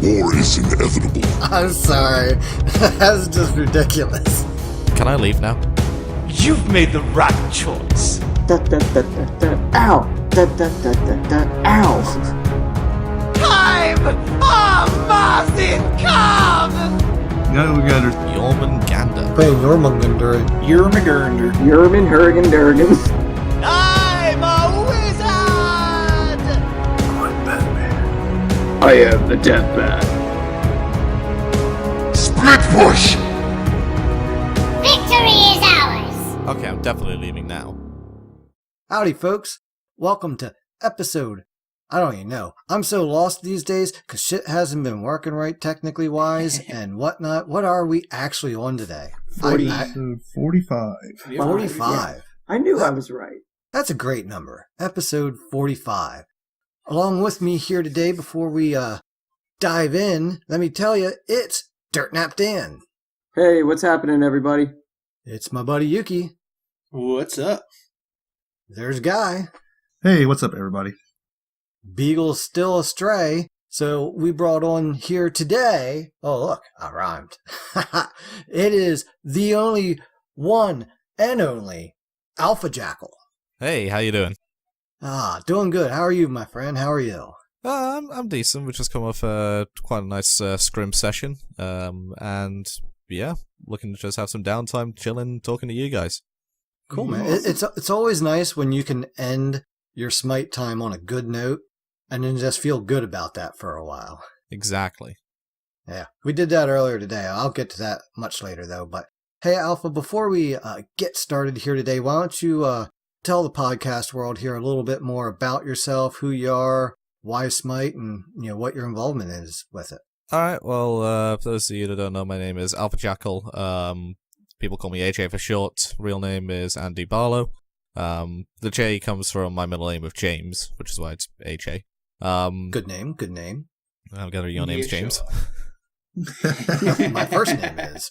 War is inevitable. I'm sorry. That's just ridiculous. Can I leave now? You've made the right choice. Ow! Ow! Time of Martin come! Jormungandr. Hey, Jormungandr. Yermagurnder. Yerman Hurgan Durgan. I'm a wizard! I'm Batman. I am the Death Bat. Split push! Victory is ours! Okay, I'm definitely leaving now. Howdy, folks. Welcome to episode... I don't even know. I'm so lost these days because shit hasn't been working right technically wise and whatnot. What are we actually on today? 45. 45. I knew I was right. That's a great number. Episode 45. Along with me here today before we dive in, let me tell you, it's Dirtnap Dan. Hey, what's happening, everybody? It's my buddy Yuki. What's up? There's Guy. Hey, what's up, everybody? Beagle's still astray, so we brought on here today. Oh, look, I rhymed. It is the only one and only Alpha Jackal. Hey, how you doing? Doing good. How are you, my friend? How are you? I'm decent. We just come off quite a nice scrim session. And yeah, looking to just have some downtime, chilling, talking to you guys. Cool, man. It's always nice when you can end your Smite time on a good note and then just feel good about that for a while. Exactly. Yeah, we did that earlier today. I'll get to that much later, though. But hey, Alpha, before we get started here today, why don't you tell the podcast world here a little bit more about yourself, who you are, why Smite, and what your involvement is with it. All right. Well, for those of you that don't know, my name is Alpha Jackal. People call me AJ for short. Real name is Andy Barlow. The J comes from my middle name of James, which is why it's AJ. Good name. I'm gather your name's James. My first name is.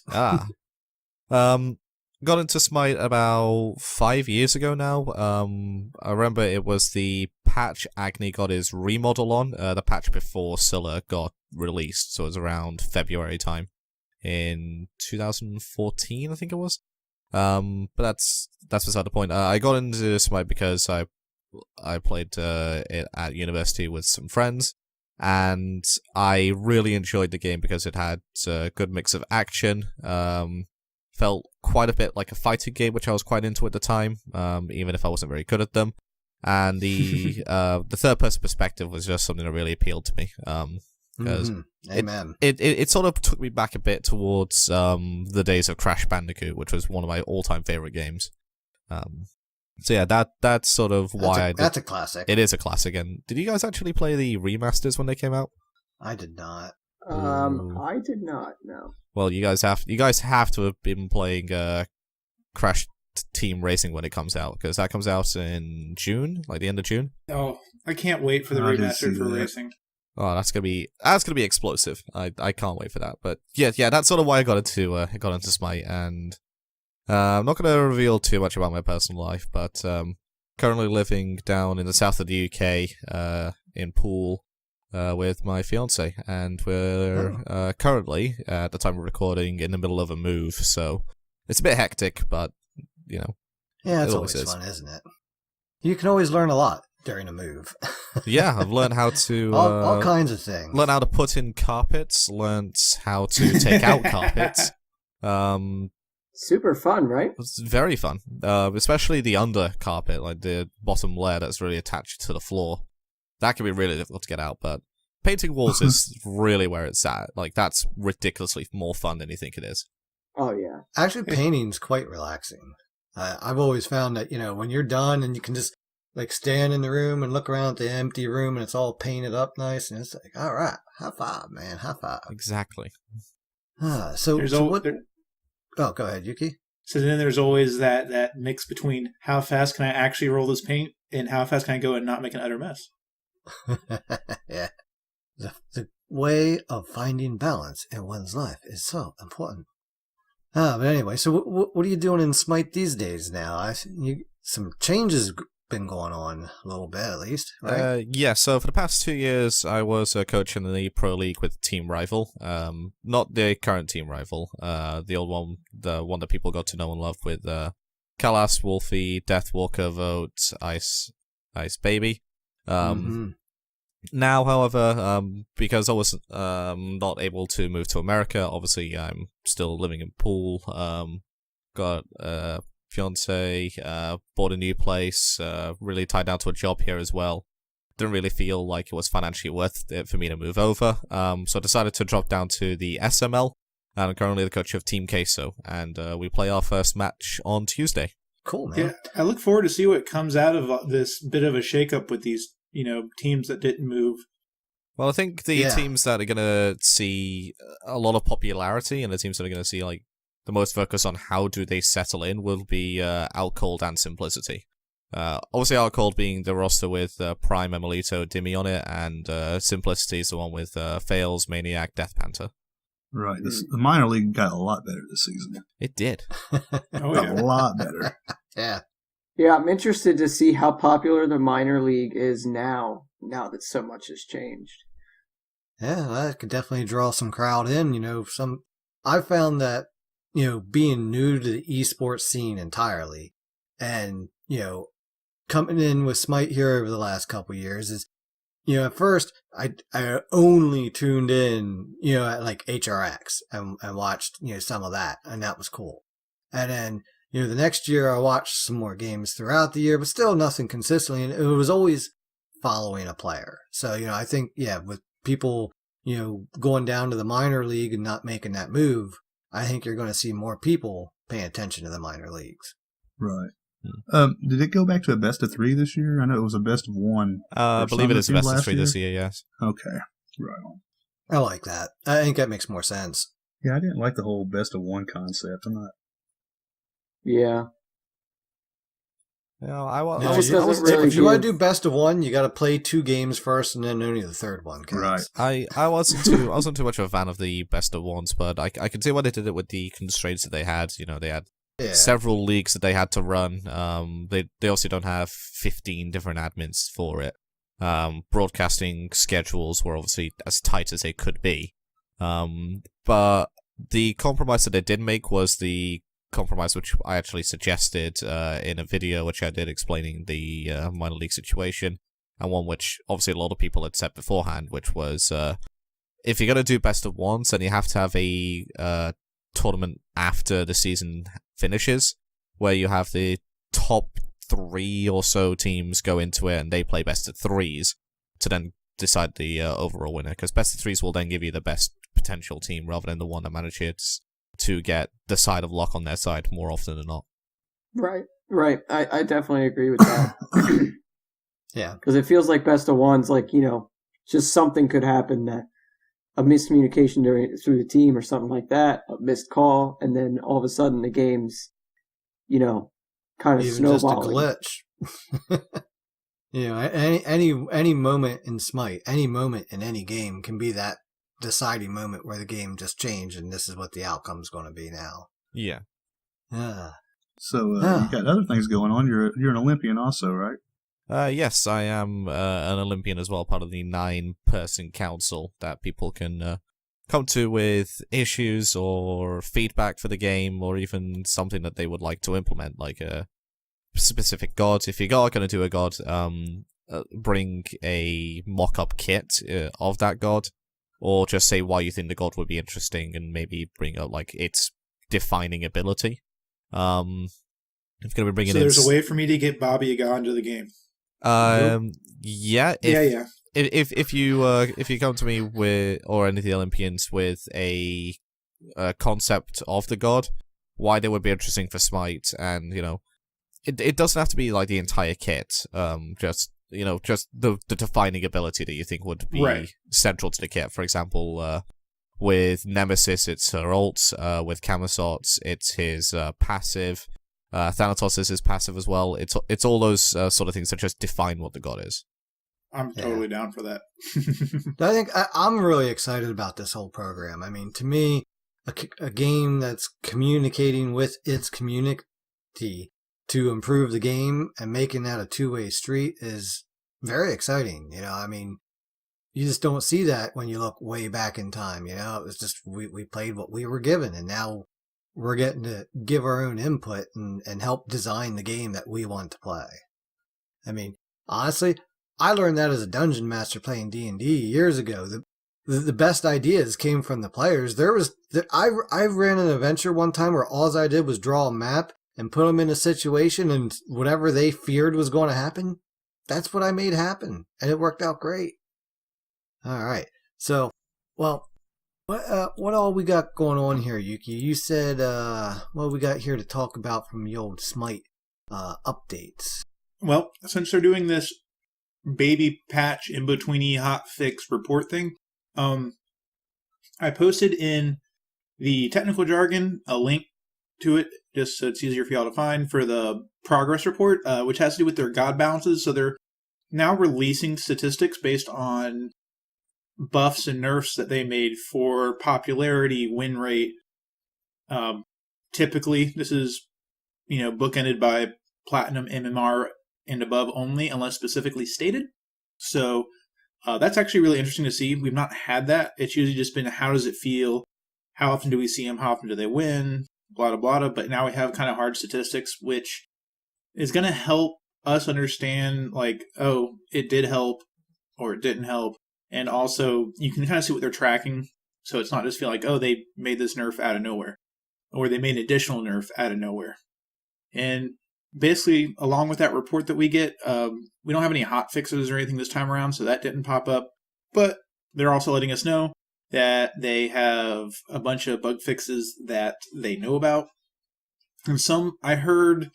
Got into Smite about 5 years ago now. I remember it was the patch Agni got his remodel on, the patch before Scylla got released, so it was around February time in 2014, I think it was. But that's beside the point. I got into Smite because I played it at university with some friends, and I really enjoyed the game because it had a good mix of action. Felt quite a bit like a fighting game, which I was quite into at the time, even if I wasn't very good at them. And the third-person perspective was just something that really appealed to me. Because Amen. It sort of took me back a bit towards the days of Crash Bandicoot, which was one of my all-time favorite games. So yeah, that's sort of why that's a classic. It is a classic. And did you guys actually play the remasters when they came out? I did not. I did not, no. Well, you guys have to have been playing Crash Team Racing when it comes out, because that comes out in June, like the end of June. Oh, I can't wait for the remastered for racing. Oh, that's gonna be explosive. I can't wait for that. But yeah, that's sort of why I got into Smite, and I'm not gonna reveal too much about my personal life, but currently living down in the south of the UK, in Poole, with my fiance, and we're currently at the time of recording in the middle of a move, so it's a bit hectic, but yeah, it's always fun, isn't it? You can always learn a lot during a move. Yeah, I've learned how to all kinds of things. Learn how to put in carpets. Learned how to take out carpets. Super fun, right? It's very fun, especially the under carpet, like the bottom layer that's really attached to the floor. That can be really difficult to get out, but painting walls is really where it's at. Like, that's ridiculously more fun than you think it is. Oh, yeah. Actually, painting's quite relaxing. I've always found that, when you're done and you can just, stand in the room and look around at the empty room and it's all painted up nice, and it's like, all right, high five, man, high five. Exactly. Oh, go ahead, Yuki. So then there's always that mix between how fast can I actually roll this paint and how fast can I go and not make an utter mess. Yeah. The way of finding balance in one's life is so important. But anyway, so what are you doing in Smite these days now? Some changes been going on a little bit, at least, right? Yeah, so for the past 2 years, I was a coach in the Pro League with Team Rival. Not the current Team Rival, the old one, the one that people got to know and love with Kalas, Wolfie, Deathwalker, Vote, Ice Baby. Now, however, because I was not able to move to America, obviously I'm still living in Poole, got a fiance, bought a new place, really tied down to a job here as well. Didn't really feel like it was financially worth it for me to move over, so I decided to drop down to the SML, and I'm currently the coach of Team Queso, and we play our first match on Tuesday. Cool, man. Yeah, I look forward to see what comes out of this bit of a shakeup with these, teams that didn't move. Well, I think the teams that are going to see a lot of popularity and the teams that are going to see like the most focus on how do they settle in will be Out Cold and Simplicity. Obviously, Out Cold being the roster with Prime, Emilito, Dimmy on it, and Simplicity is the one with Fails, Maniac, Death Panther. Right. The minor league got a lot better this season. It did. A lot better. Yeah. Yeah, I'm interested to see how popular the minor league is now that so much has changed. Yeah, that could definitely draw some crowd in. I found that, being new to the esports scene entirely and, coming in with Smite here over the last couple of years is, at first I only tuned in, at like HRX and watched, some of that, and that was cool. And then, the next year I watched some more games throughout the year, but still nothing consistently. And it was always following a player. So, I think, with people, going down to the minor league and not making that move, I think you're going to see more people paying attention to the minor leagues. Right. Did it go back to a best of 3 this year? I know it was a best of 1. I believe it is a best of 3 this year, yes. Okay. Right on. I like that. I think that makes more sense. Yeah, I didn't like the whole best of 1 concept. I'm not. Yeah. If you want to do best of 1, you got to play 2 games first, and then only the third one counts. Right. I wasn't too much of a fan of the best of 1s, but I can see why they did it with the constraints that they had. They had several leagues that they had to run. They also don't have 15 different admins for it. Broadcasting schedules were obviously as tight as they could be. But the compromise that they did make was the compromise which I actually suggested in a video which I did explaining the minor league situation, and one which obviously a lot of people had said beforehand, which was if you're going to do best of 1s, then you have to have a tournament after the season finishes, where you have the top 3 or so teams go into it and they play best of 3s to then decide the overall winner, because best of 3s will then give you the best potential team rather than the one that manages to get the side of luck on their side more often than not. Right. I definitely agree with that. Yeah. Because it feels like best of 1s, like, just something could happen, that a miscommunication through the team or something like that, a missed call, and then all of a sudden the game's, kind of even snowballing. just a glitch. Any moment in Smite, any moment in any game can be that deciding moment where the game just changed, and this is what the outcome's going to be now. Yeah. So you got other things going on. You're an Olympian also, right? Yes, I am an Olympian as well, part of the 9-person council that people can come to with issues or feedback for the game, or even something that they would like to implement, like a specific god. If you are going to do a god, bring a mock-up kit of that god, or just say why you think the god would be interesting, and maybe bring up like its defining ability. If going to be bringing there's a way for me to get Baba Yaga into the game. Yeah. If you come to me with, or any of the Olympians with a concept of the god, why they would be interesting for Smite, and it doesn't have to be like the entire kit. Just the defining ability that you think would be central to the kit. For example, with Nemesis, it's her ult. With Camazotz, it's his passive. Thanatos is his passive as well. It's all those sort of things that just define what the god is. I'm totally down for that. I think I'm really excited about this whole program. I mean, to me, a game that's communicating with its community to improve the game and making that a two-way street is very exciting. I mean, you just don't see that when you look way back in time. It was just we played what we were given, and now we're getting to give our own input and help design the game that we want to play. I mean, honestly, I learned that as a dungeon master playing D&D years ago. The best ideas came from the players. I ran an adventure one time where all I did was draw a map and put them in a situation, and whatever they feared was going to happen, that's what I made happen, and it worked out great. All right, so, well, what all we got going on here, Yuki? You said what we got here to talk about from the old Smite updates. Well, since they're doing this baby patch in betweeny hotfix report thing, I posted in the technical jargon a link to it, just so it's easier for y'all to find, for the progress report, which has to do with their god balances. So they're now releasing statistics based on buffs and nerfs that they made for popularity, win rate. Typically, this is, bookended by platinum, MMR, and above only, unless specifically stated. So that's actually really interesting to see. We've not had that. It's usually just been, how does it feel? How often do we see them? How often do they win? Blah, blah, blah. But now we have kind of hard statistics, which is going to help us understand, like, oh, it did help or it didn't help. And also, you can kind of see what they're tracking. So it's not just feel like, oh, they made this nerf out of nowhere, or they made an additional nerf out of nowhere. And basically, along with that report that we get, we don't have any hot fixes or anything this time around, so that didn't pop up. But they're also letting us know that they have a bunch of bug fixes that they know about. And some, I heard,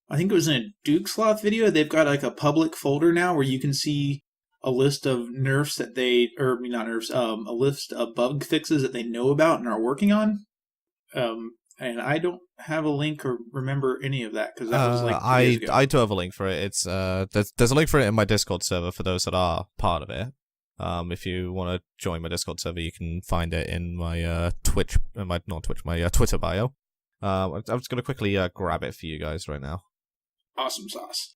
I think it was in a Duke Sloth video, they've got like a public folder now where you can see a list of nerfs that they, or not nerfs, a list of bug fixes that they know about and are working on. And I don't have a link or remember any of that, because that was like 2 days ago. I do have a link for it. It's there's a link for it in my Discord server for those that are part of it. If you want to join my Discord server, you can find it in my my Twitter bio. I'm just gonna quickly grab it for you guys right now. Awesome sauce.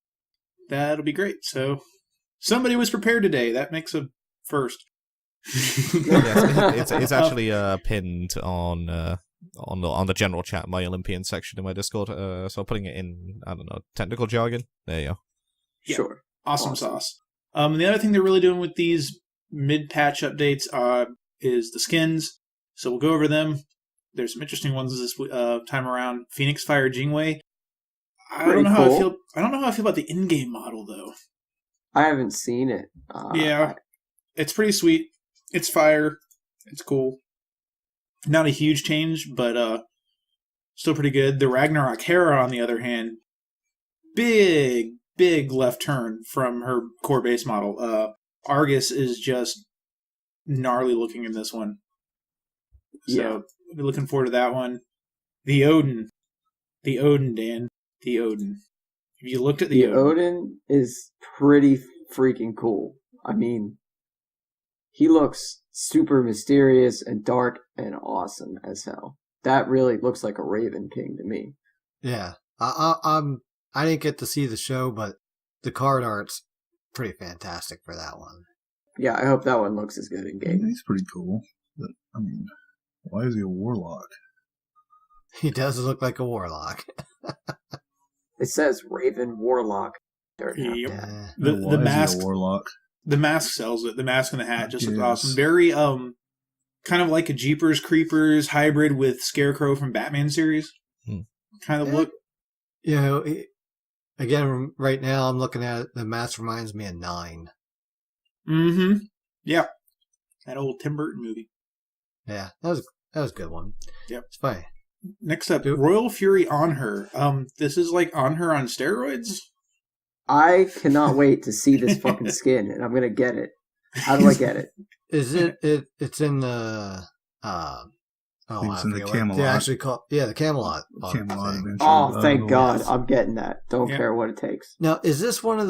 That'll be great. So somebody was prepared today. That makes a first. Yes, it's actually pinned on the general chat, my Olympian section in my Discord. So I'm putting it in, I don't know, technical jargon. There you go. Yeah. Sure. Awesome sauce. The other thing they're really doing with these mid-patch updates is the skins. So we'll go over them. There's some interesting ones this time around. Phoenix Fire Jingwei. I don't know how I feel about the in-game model, though. I haven't seen it. Yeah, it's pretty sweet. It's fire. It's cool. Not a huge change, but still pretty good. The Ragnarok Hera, on the other hand, big left turn from her core base model. Argus is just gnarly looking in this one. So, I'll be looking forward to that one. The Odin, Dan. The Odin. Have you looked at the Odin? Odin is pretty freaking cool. I mean, he looks super mysterious and dark and awesome as hell. That really looks like a Raven King to me. Yeah, I didn't get to see the show, but the card art's pretty fantastic for that one. Yeah, I hope that one looks as good in game. He's pretty cool. But, I mean, why is he a warlock? He does look like a warlock. It says Raven Warlock. Yep. Yeah. The mask. Is he a warlock? The mask sells it. The mask and the hat just looks awesome. Very kind of like a Jeepers Creepers hybrid with Scarecrow from Batman series. Kind of look. Again, right now I'm looking at it, the mask reminds me of 9. Mm-hmm. Yeah. That old Tim Burton movie. Yeah, that was a good one. Yep. It's fine. Next up, Royal Fury On Her. This is like On Her on steroids? I cannot wait to see this fucking skin, and I'm gonna get it. How do I get it? Is it? It's in the. It's in the Camelot. They actually call the Camelot. Camelot Adventure. Oh, thank God! I'm getting that. Don't care what it takes. Now, is this one of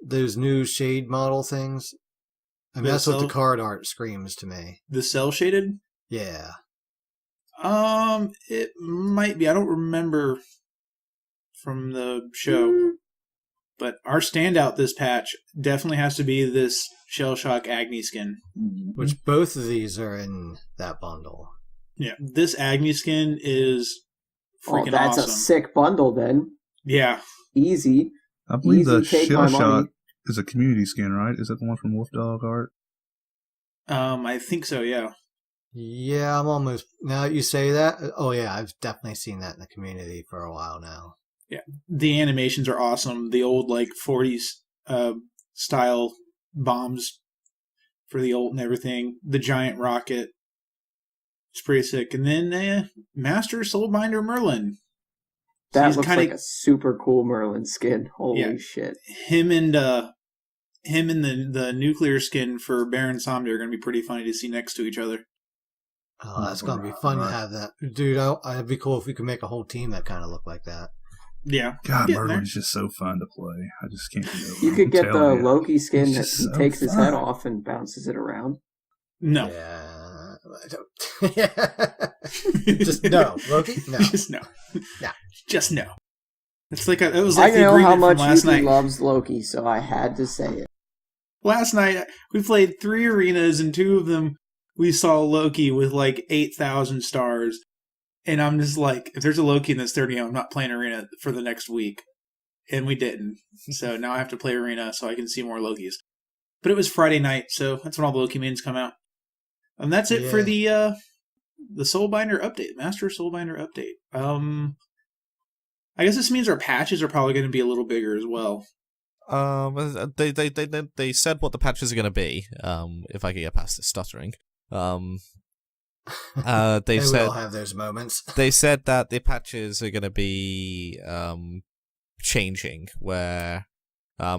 those new shade model things? I mean, that's what the card art screams to me. The cell shaded? Yeah. It might be. I don't remember. from the show. But our standout this patch definitely has to be this Shell Shock Agni skin. Which both of these are in that bundle. Yeah, this Agni skin is freaking that's awesome. a sick bundle then. Yeah. Easy. I believe Easy, the take Shell my money. Shock is a community skin, right? Is that the one from Wolf Dog Art? I think so, yeah. Yeah, I'm almost... Now that you say that... Oh, yeah, I've definitely seen that in the community for a while now. Yeah, the animations are awesome. The old, 40s style bombs for the ult and everything. The giant rocket. It's pretty sick. And then Master Soulbinder Merlin. That looks like a super cool Merlin skin. Holy shit. Him and the nuclear skin for Baron Somnia are going to be pretty funny to see next to each other. Oh, that's going to be fun to have that. Dude, it'd be cool if we could make a whole team that kind of looked like that. Yeah. God, Merlin's just so fun to play. I just can't do it. You could get the Loki skin that so takes his head off and bounces it around. No. Yeah. Just no. Loki? No. Just no. No. Just no. It's like it was like I the know how agreement much from last Yuki night. loves Loki, so I had to say it. Last night, we played 3 arenas, and 2 of them, we saw Loki with 8,000 stars. And I'm just like, if there's a Loki in this 30, I'm not playing arena for the next week. And we didn't. So now I have to play arena so I can see more Lokis. But it was Friday night, so that's when all the Loki mains come out. And that's it for the Soulbinder update, Master Soulbinder update. I guess this means our patches are probably going to be a little bigger as well. They said what the patches are going to be. If I can get past this stuttering. They said all have those moments. They said that the patches are going to be changing, where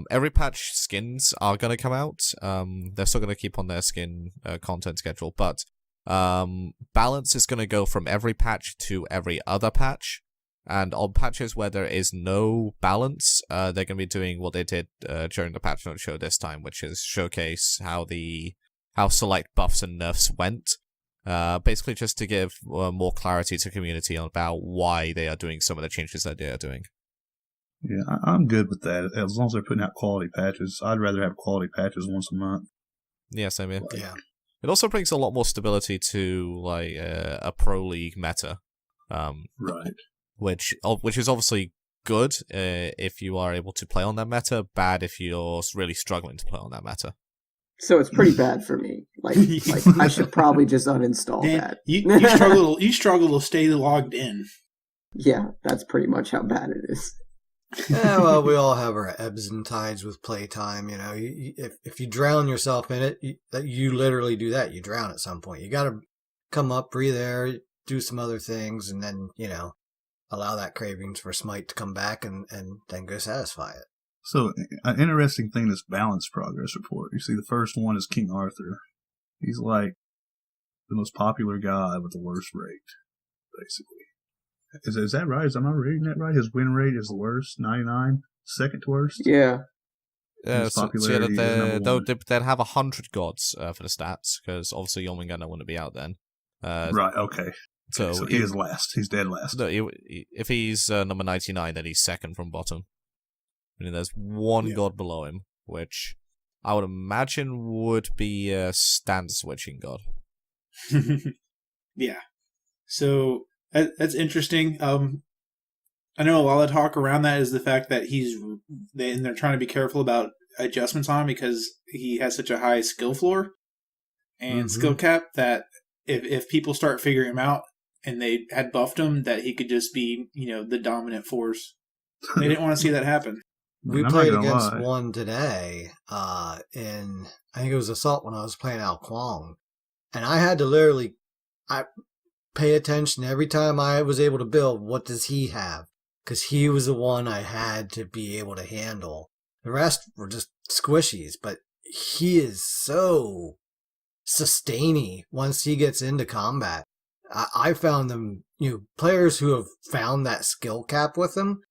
every patch skins are going to come out. They're still going to keep on their skin content schedule, but balance is going to go from every patch to every other patch. And on patches where there is no balance, they're going to be doing what they did during the patch note show this time, which is showcase how select buffs and nerfs went. Basically just to give more clarity to the community about why they are doing some of the changes that they are doing. Yeah, I'm good with that. As long as they're putting out quality patches. I'd rather have quality patches once a month. Yeah, same here. Yeah. It also brings a lot more stability to a pro league meta. Right. Which is obviously good if you are able to play on that meta, bad if you're really struggling to play on that meta. So it's pretty bad for me. Like I should probably just uninstall Dan, that. You struggle to stay logged in. Yeah, that's pretty much how bad it is. Yeah, well, we all have our ebbs and tides with playtime. You know, if you drown yourself in it, you literally do that. You drown at some point. You got to come up, breathe air, do some other things, and then allow that cravings for Smite to come back, and then go satisfy it. So, an interesting thing is balance progress report. You see, the first one is King Arthur. He's like the most popular guy with the worst rate, basically. Is that right? Am I reading that right? His win rate is the worst, 99, second worst. Yeah. His popularity is number 1. They'd have 100 gods for the stats, because obviously Yomingun wouldn't be out then. Right. Okay. So he is last. He's dead last. No, if he's number 99, then he's second from bottom. I mean, there's one god below him, which I would imagine would be a stand switching god. Yeah. So that's interesting. I know a lot of talk around that is the fact that they're trying to be careful about adjustments on him because he has such a high skill floor and skill cap that if people start figuring him out and they had buffed him, that he could just be, the dominant force. They didn't want to see that happen. We played against one today in, I think it was Assault when I was playing Al Kwong. And I had to literally pay attention every time I was able to build, what does he have? Because he was the one I had to be able to handle. The rest were just squishies, but he is so sustainy once he gets into combat. I found them, players who have found that skill cap with him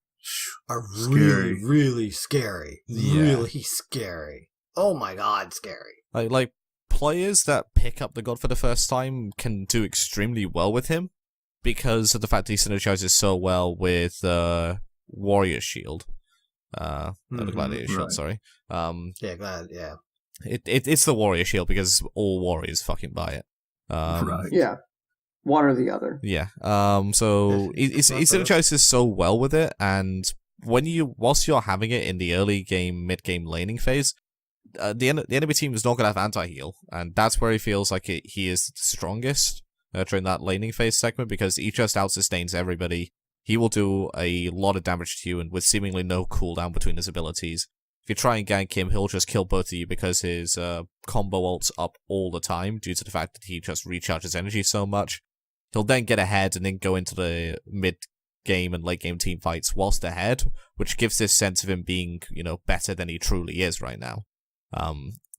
are really, really scary. Yeah. Really scary. Oh my god, scary. Like players that pick up the god for the first time can do extremely well with him because of the fact that he synergizes so well with warrior shield. The gladiator shield, right. sorry. Yeah. It's the warrior shield because all warriors fucking buy it. Right. Yeah, one or the other. Yeah. So he's synergizes so well with it, and whilst you're having it in the early game, mid game laning phase, the enemy team is not gonna have anti-heal, and that's where he feels like he is the strongest during that laning phase segment, because he just out-sustains everybody. He will do a lot of damage to you, and with seemingly no cooldown between his abilities. If you try and gank him, he'll just kill both of you because his combo ult's up all the time due to the fact that he just recharges energy so much. He'll then get ahead and then go into the mid-game and late-game team fights whilst ahead, which gives this sense of him being, better than he truly is right now.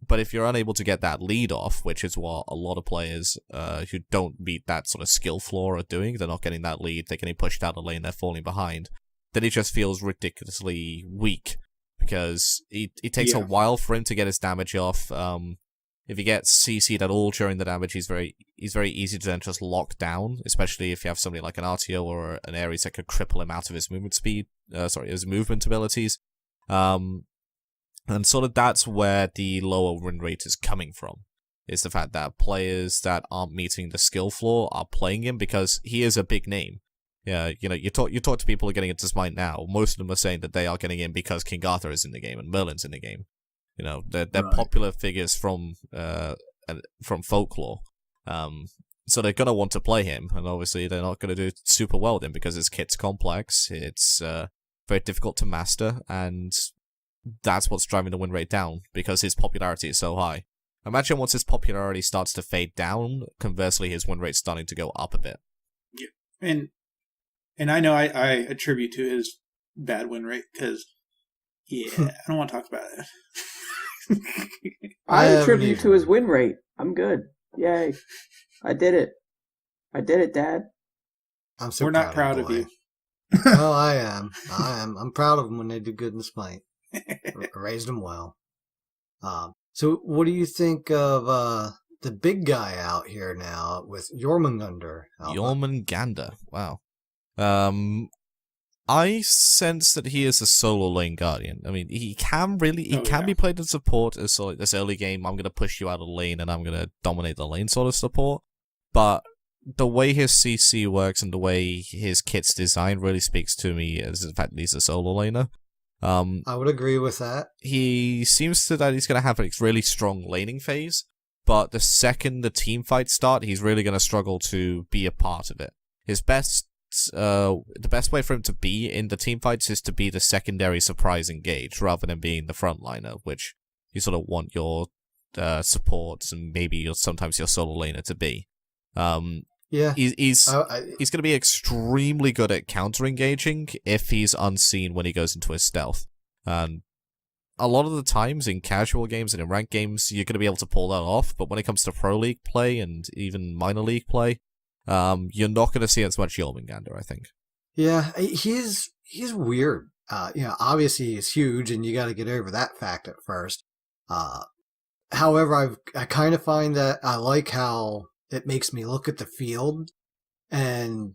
But if you're unable to get that lead off, which is what a lot of players who don't meet that sort of skill floor are doing, they're not getting that lead, they're getting pushed out of lane, they're falling behind, then he just feels ridiculously weak, because it takes a while for him to get his damage off. If he gets CC'd at all during the damage, he's very easy to then just lock down, especially if you have somebody like an RTO or an Ares that could cripple him out of his movement his movement abilities. And sort of that's where the lower win rate is coming from, is the fact that players that aren't meeting the skill floor are playing him because he is a big name. Yeah, you talk to people who are getting into Smite now, most of them are saying that they are getting in because King Arthur is in the game and Merlin's in the game. They're right. Popular figures from folklore. So they're gonna want to play him, and obviously they're not gonna do super well with him because his kit's complex, it's very difficult to master, and that's what's driving the win rate down, because his popularity is so high. Imagine once his popularity starts to fade down, conversely his win rate's starting to go up a bit. Yeah, and I know I attribute to his bad win rate, because, I don't want to talk about it. I attribute to his win rate. I'm good. Yay. I did it, Dad. I'm so We're not proud of you. Oh, I am. I'm proud of them when they do good in Smite. Raised them well. So what do you think of the big guy out here now with Jormungandr? Jormungandr, wow. I sense that he is a solo lane guardian. I mean, he can be played as support as like this early game, I'm going to push you out of the lane and I'm going to dominate the lane sort of support. But the way his CC works and the way his kit's designed really speaks to me as the fact that he's a solo laner. I would agree with that. He seems that he's going to have a really strong laning phase, but the second the team fights start, he's really going to struggle to be a part of it. The best way for him to be in the team fights is to be the secondary surprise engage rather than being the frontliner, which you sort of want your supports and maybe sometimes your solo laner to be. Yeah, he's going to be extremely good at counter-engaging if he's unseen when he goes into his stealth. And a lot of the times in casual games and in ranked games, you're going to be able to pull that off, but when it comes to Pro League play and even minor league play, you're not going to see as much Jormungandr, I think. Yeah, he's weird. Obviously he's huge, and you got to get over that fact at first. However, I kind of find that I like how it makes me look at the field and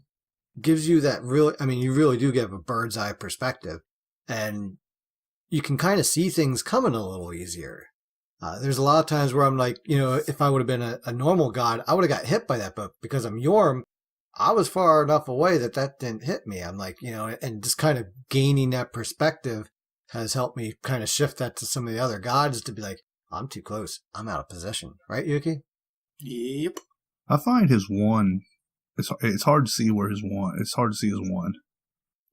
gives you that you really do get a bird's eye perspective, and you can kind of see things coming a little easier. There's a lot of times where I'm like, if I would have been a normal god, I would have got hit by that, but because I'm Yorm, I was far enough away that didn't hit me. I'm like, and just kind of gaining that perspective has helped me kind of shift that to some of the other gods to be like, I'm too close. I'm out of position. Right, Yuki? Yep. I find his one, it's hard to see where his one, it's hard to see his one.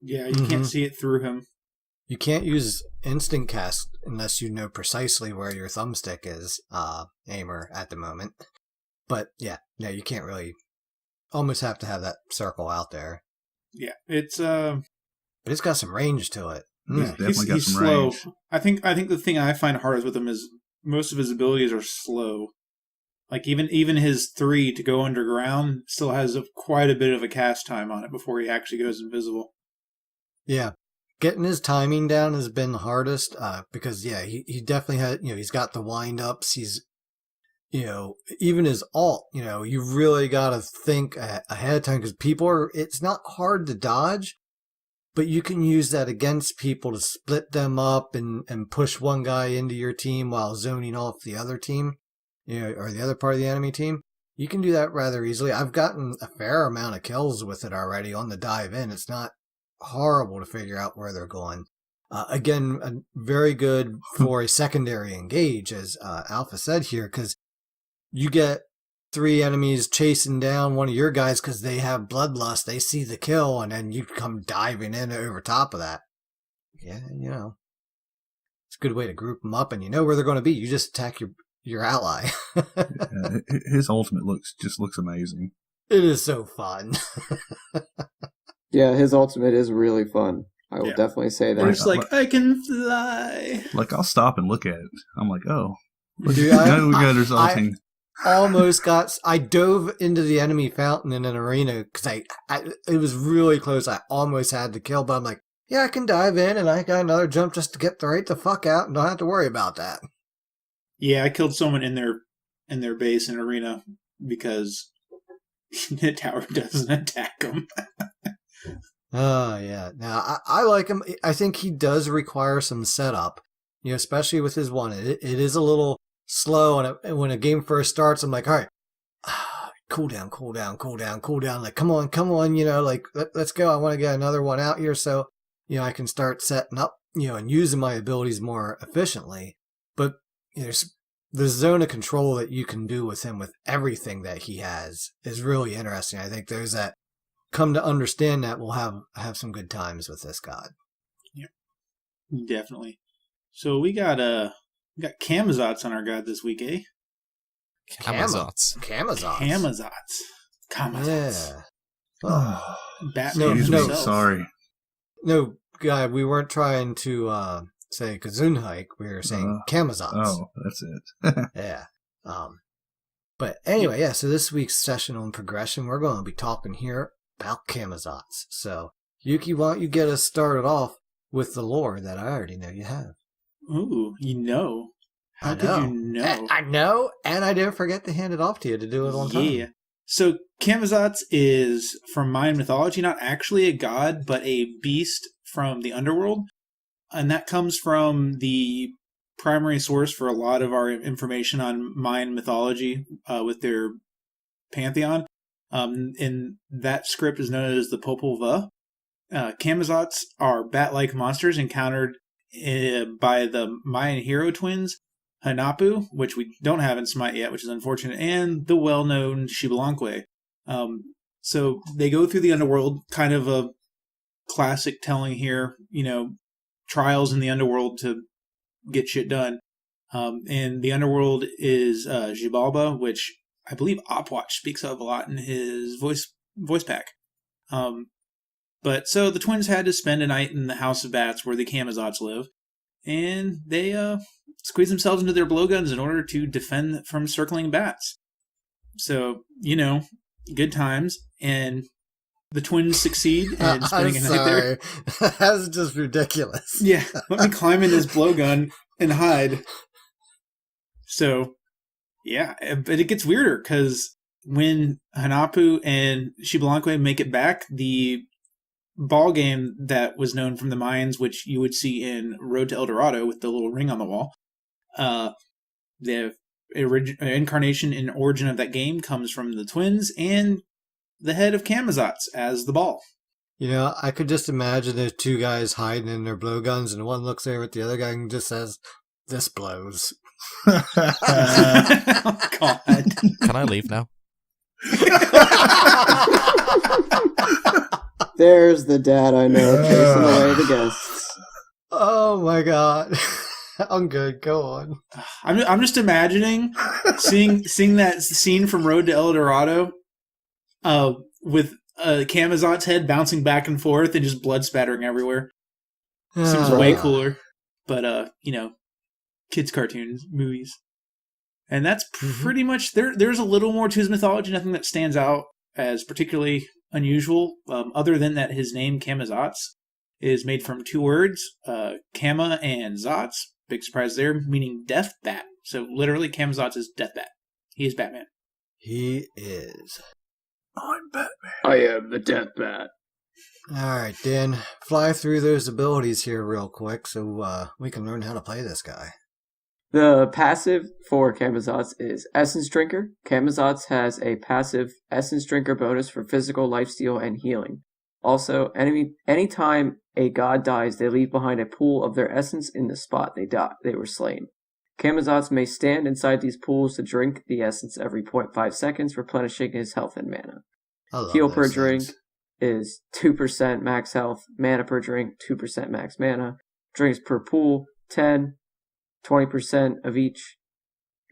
Yeah, you can't see it through him. You can't use instant cast unless you know precisely where your thumbstick is, aimer, at the moment. But yeah, no, you can't really, almost have to have that circle out there. Yeah, it's but it's got some range to it. Yeah, he's slow. Range. I think the thing I find hardest with him is most of his abilities are slow. Like even his 3 to go underground still has quite a bit of a cast time on it before he actually goes invisible. Yeah, getting his timing down has been the hardest because he definitely had he's got the wind ups. He's even his ult. You really got to think ahead of time because it's not hard to dodge, but you can use that against people to split them up and push one guy into your team while zoning off the other team, or the other part of the enemy team. You can do that rather easily. I've gotten a fair amount of kills with it already on the dive in. It's not horrible to figure out where they're going. Again, very good for a secondary engage, as Alpha said here, because you get 3 enemies chasing down one of your guys because they have bloodlust. They see the kill, and then you come diving in over top of that. Yeah, it's a good way to group them up, and you know where they're going to be. You just attack your ally. His ultimate looks amazing. It is so fun. Yeah, his ultimate is really fun. I will definitely say that. It's like, I can fly. Like, I'll stop and look at it. I'm like, oh. Dude, I dove into the enemy fountain in an arena because it was really close. I almost had to kill, but I'm like, yeah, I can dive in and I got another jump just to get right the fuck out and don't have to worry about that. Yeah, I killed someone in their base in arena because the tower doesn't attack them. Oh, yeah. Now, I like him. I think he does require some setup, especially with his one. It is a little slow, and when a game first starts, I'm like, all right, cool down. Like, come on, like, let's go. I want to get another one out here so, I can start setting up, and using my abilities more efficiently. But there's the zone of control that you can do with him with everything that he has is really interesting. I think those that come to understand that will have some good times with this god. Yep, definitely. So we got Camazotz on our god this week, eh? Camazotz. Yeah. Oh, Batman excuse me, himself. sorry. No, guy, we weren't trying to say Gesundheit. We were saying Camazotz. Oh, that's it. Yeah. But anyway, yeah, so this week's session on progression, we're going to be talking here about Camazotz. So, Yuki, why don't you get us started off with the lore that I already know you have? Ooh, How did you know? I know, and I didn't forget to hand it off to you to do it on time. Yeah. So Camazotz is from Mayan mythology, not actually a god, but a beast from the underworld. And that comes from the primary source for a lot of our information on Mayan mythology with their pantheon. And that script is known as the Popol Vuh. Camazotz are bat-like monsters encountered by the Mayan hero twins, Hanapu, which we don't have in Smite yet, which is unfortunate, and the well-known Xibalanque. So they go through the underworld, kind of a classic telling here, trials in the underworld to get shit done. And the underworld is Xibalba, which I believe Opwatch speaks of a lot in his voice pack. But so the twins had to spend a night in the House of Bats where the Camazotz live, and they squeeze themselves into their blowguns in order to defend from circling bats. So, good times, and the twins succeed in spending a night there. That's just ridiculous. Yeah, let me climb in this blowgun and hide. So, yeah, but it gets weirder, because when Hanapu and Xibalanque make it back, the ball game that was known from the Mayans, which you would see in Road to El Dorado with the little ring on the wall, the incarnation and origin of that game comes from the twins and the head of Camazotz as the ball. I could just imagine there's 2 guys hiding in their blowguns, and one looks over at the other guy and just says, "This blows." Oh, God. Can I leave now? There's the dad I know chasing away the guests. Oh my God. I'm good. Go on. I'm just imagining seeing that scene from Road to El Dorado, with Camazotz's head bouncing back and forth and just blood spattering everywhere. Seems way cooler, but kids' cartoons, movies, and that's pretty much there. There's a little more to his mythology. Nothing that stands out as particularly unusual, other than that his name Camazotz is made from 2 words, Kama and Zotz. Big surprise there, meaning death bat. So literally, Camazotz is death bat. He is Batman. He is. I'm Batman. I am the Death Bat. Alright, Dan, fly through those abilities here real quick so we can learn how to play this guy. The passive for Camazotz is Essence Drinker. Camazotz has a passive Essence Drinker bonus for physical, lifesteal, and healing. Also, anytime a god dies, they leave behind a pool of their essence in the spot they were slain. Camazotz may stand inside these pools to drink the essence every 0.5 seconds, replenishing his health and mana. Heal per drink is 2% max health, mana per drink, 2% max mana, drinks per pool, 10, 20% of each,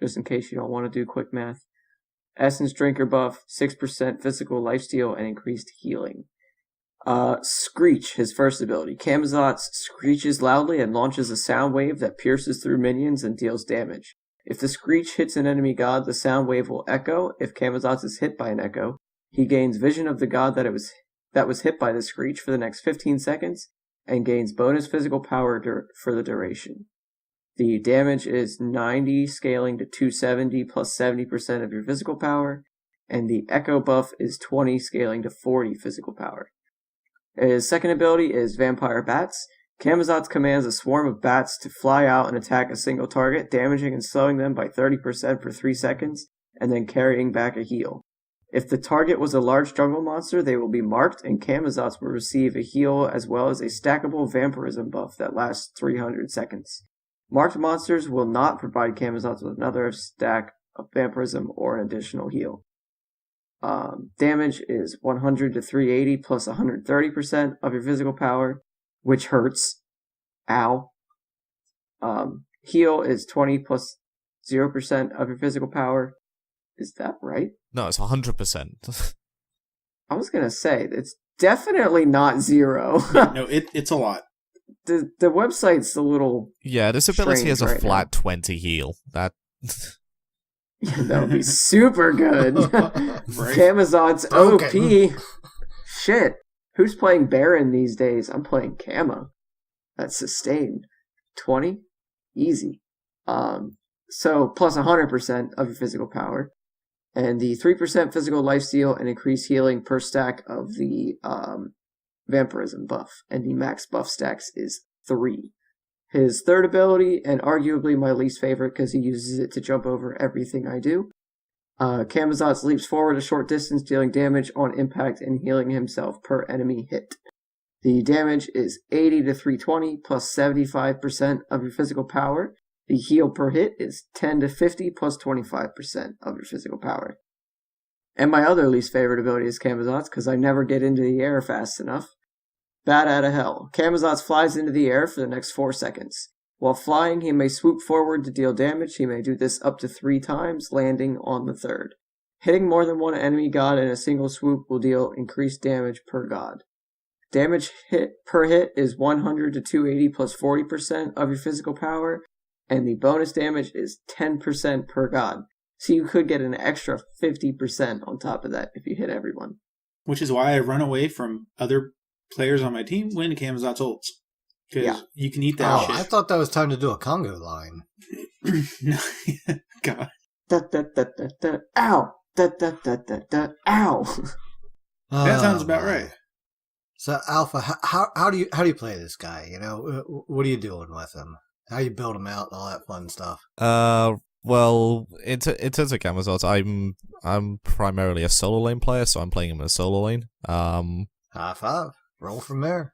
just in case you don't want to do quick math. Essence Drinker buff, 6% physical lifesteal, and increased healing. Screech, his first ability. Camazotz screeches loudly and launches a sound wave that pierces through minions and deals damage. If the screech hits an enemy god, the sound wave will echo. If Camazotz is hit by an echo, he gains vision of the god that was hit by the screech for the next 15 seconds and gains bonus physical power for the duration. The damage is 90 scaling to 270 plus 70% of your physical power, and the echo buff is 20 scaling to 40 physical power. His second ability is Vampire Bats. Camazotz commands a swarm of bats to fly out and attack a single target, damaging and slowing them by 30% for 3 seconds, and then carrying back a heal. If the target was a large jungle monster, they will be marked, and Camazotz will receive a heal as well as a stackable vampirism buff that lasts 300 seconds. Marked monsters will not provide Camazotz with another stack of vampirism or an additional heal. Damage is 100 to 380 plus 130% of your physical power, which hurts. Ow. Heal is 20 plus 0% of your physical power. Is that right? No, it's 100%. I was going to say, it's definitely not 0. No, it's a lot. The website's a little... Yeah, this ability has a right flat now. 20 heal. That That would be super good. Right? Camazotz Okay. OP. Shit. Who's playing Baron these days? I'm playing Kama. That's sustained. 20? Easy. So plus 100% of your physical power. And the 3% physical lifesteal and increased healing per stack of the vampirism buff. And the max buff stacks is 3. His third ability, and arguably my least favorite because he uses it to jump over everything I do. Camazotz leaps forward a short distance, dealing damage on impact and healing himself per enemy hit. The damage is 80 to 320 plus 75% of your physical power. The heal per hit is 10 to 50 plus 25% of your physical power. And my other least favorite ability is Camazotz because I never get into the air fast enough. Bat out of hell. Camazotz flies into the air for the next 4 seconds. While flying, he may swoop forward to deal damage. He may do this up to 3 times, landing on the third. Hitting more than one enemy god in a single swoop will deal increased damage per god. Damage per hit is 100 to 280 plus 40% of your physical power, and the bonus damage is 10% per god. So you could get an extra 50% on top of that if you hit everyone. Which is why I run away from other players on my team when Camazotz ults. Because you can eat that shit. I thought that was time to do a Congo line. No, God. Da, da, da, da, da, ow! Da, da, da, da, da, ow! That sounds about right. So, Alpha, how do you play this guy? You know, what are you doing with him? How you build him out and all that fun stuff? Well, in terms of Camazotz, I'm primarily a solo lane player, so I'm playing him in a solo lane. High five. Roll from there.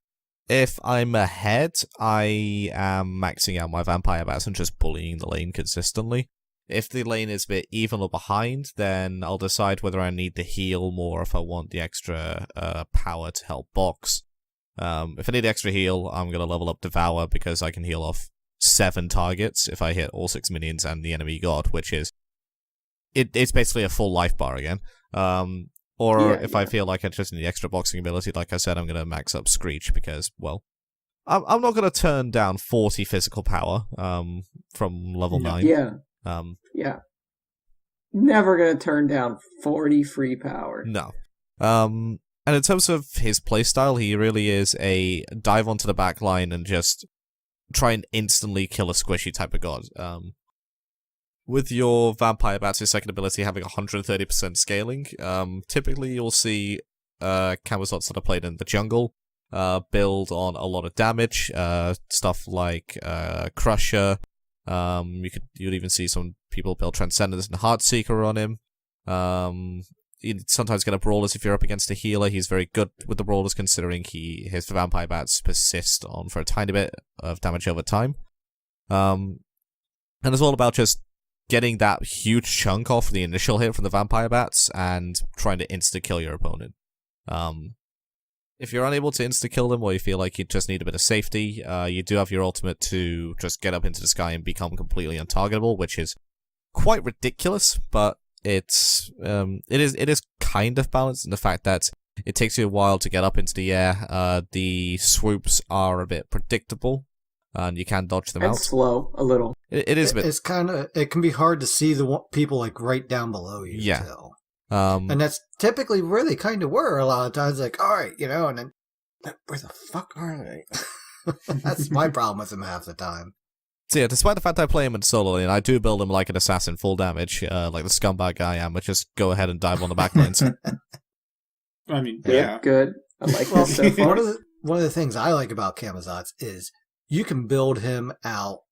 If I'm ahead, I am maxing out my vampire bats and just bullying the lane consistently. If the lane is a bit even or behind, then I'll decide whether I need to heal more if I want the extra power to help box. If I need extra heal, I'm going to level up Devour because I can heal off 7 targets if I hit all 6 minions and the enemy god, which is... It's basically a full life bar again. I feel like I just need the extra boxing ability, like I said, I'm going to max up Screech because, well, I'm not going to turn down 40 physical power from level 9. Yeah. Yeah. Never going to turn down 40 free power. No. And in terms of his playstyle, he really is a dive onto the back line and just try and instantly kill a squishy type of god. With your Vampire Bats' second ability having 130% scaling, typically you'll see Camazotz that I played in the jungle build on a lot of damage, stuff like Crusher. You'd even see some people build Transcendence and Heartseeker on him. You'd sometimes get a Brawlers if you're up against a healer. He's very good with the Brawlers, considering his Vampire Bats persist on for a tiny bit of damage over time. And it's all about just getting that huge chunk off the initial hit from the Vampire Bats and trying to insta-kill your opponent. If you're unable to insta-kill them, or you feel like you just need a bit of safety, you do have your ultimate to just get up into the sky and become completely untargetable, which is quite ridiculous, but it is kind of balanced in the fact that it takes you a while to get up into the air. The swoops are a bit predictable, and you can dodge them out. Slow a little. It is a bit. It's it can be hard to see the people like right down below you. Yeah. Too. And that's typically where they kind of were a lot of times. Like, all right, and then where the fuck are they? That's my problem with them half the time. So yeah, despite the fact I play him in solo, and I do build him like an assassin, full damage, like the scumbag I am, but just go ahead and dive on the backlines. I mean, yeah. Good. I like this so far. One of the things I like about Camazotz is you can build him out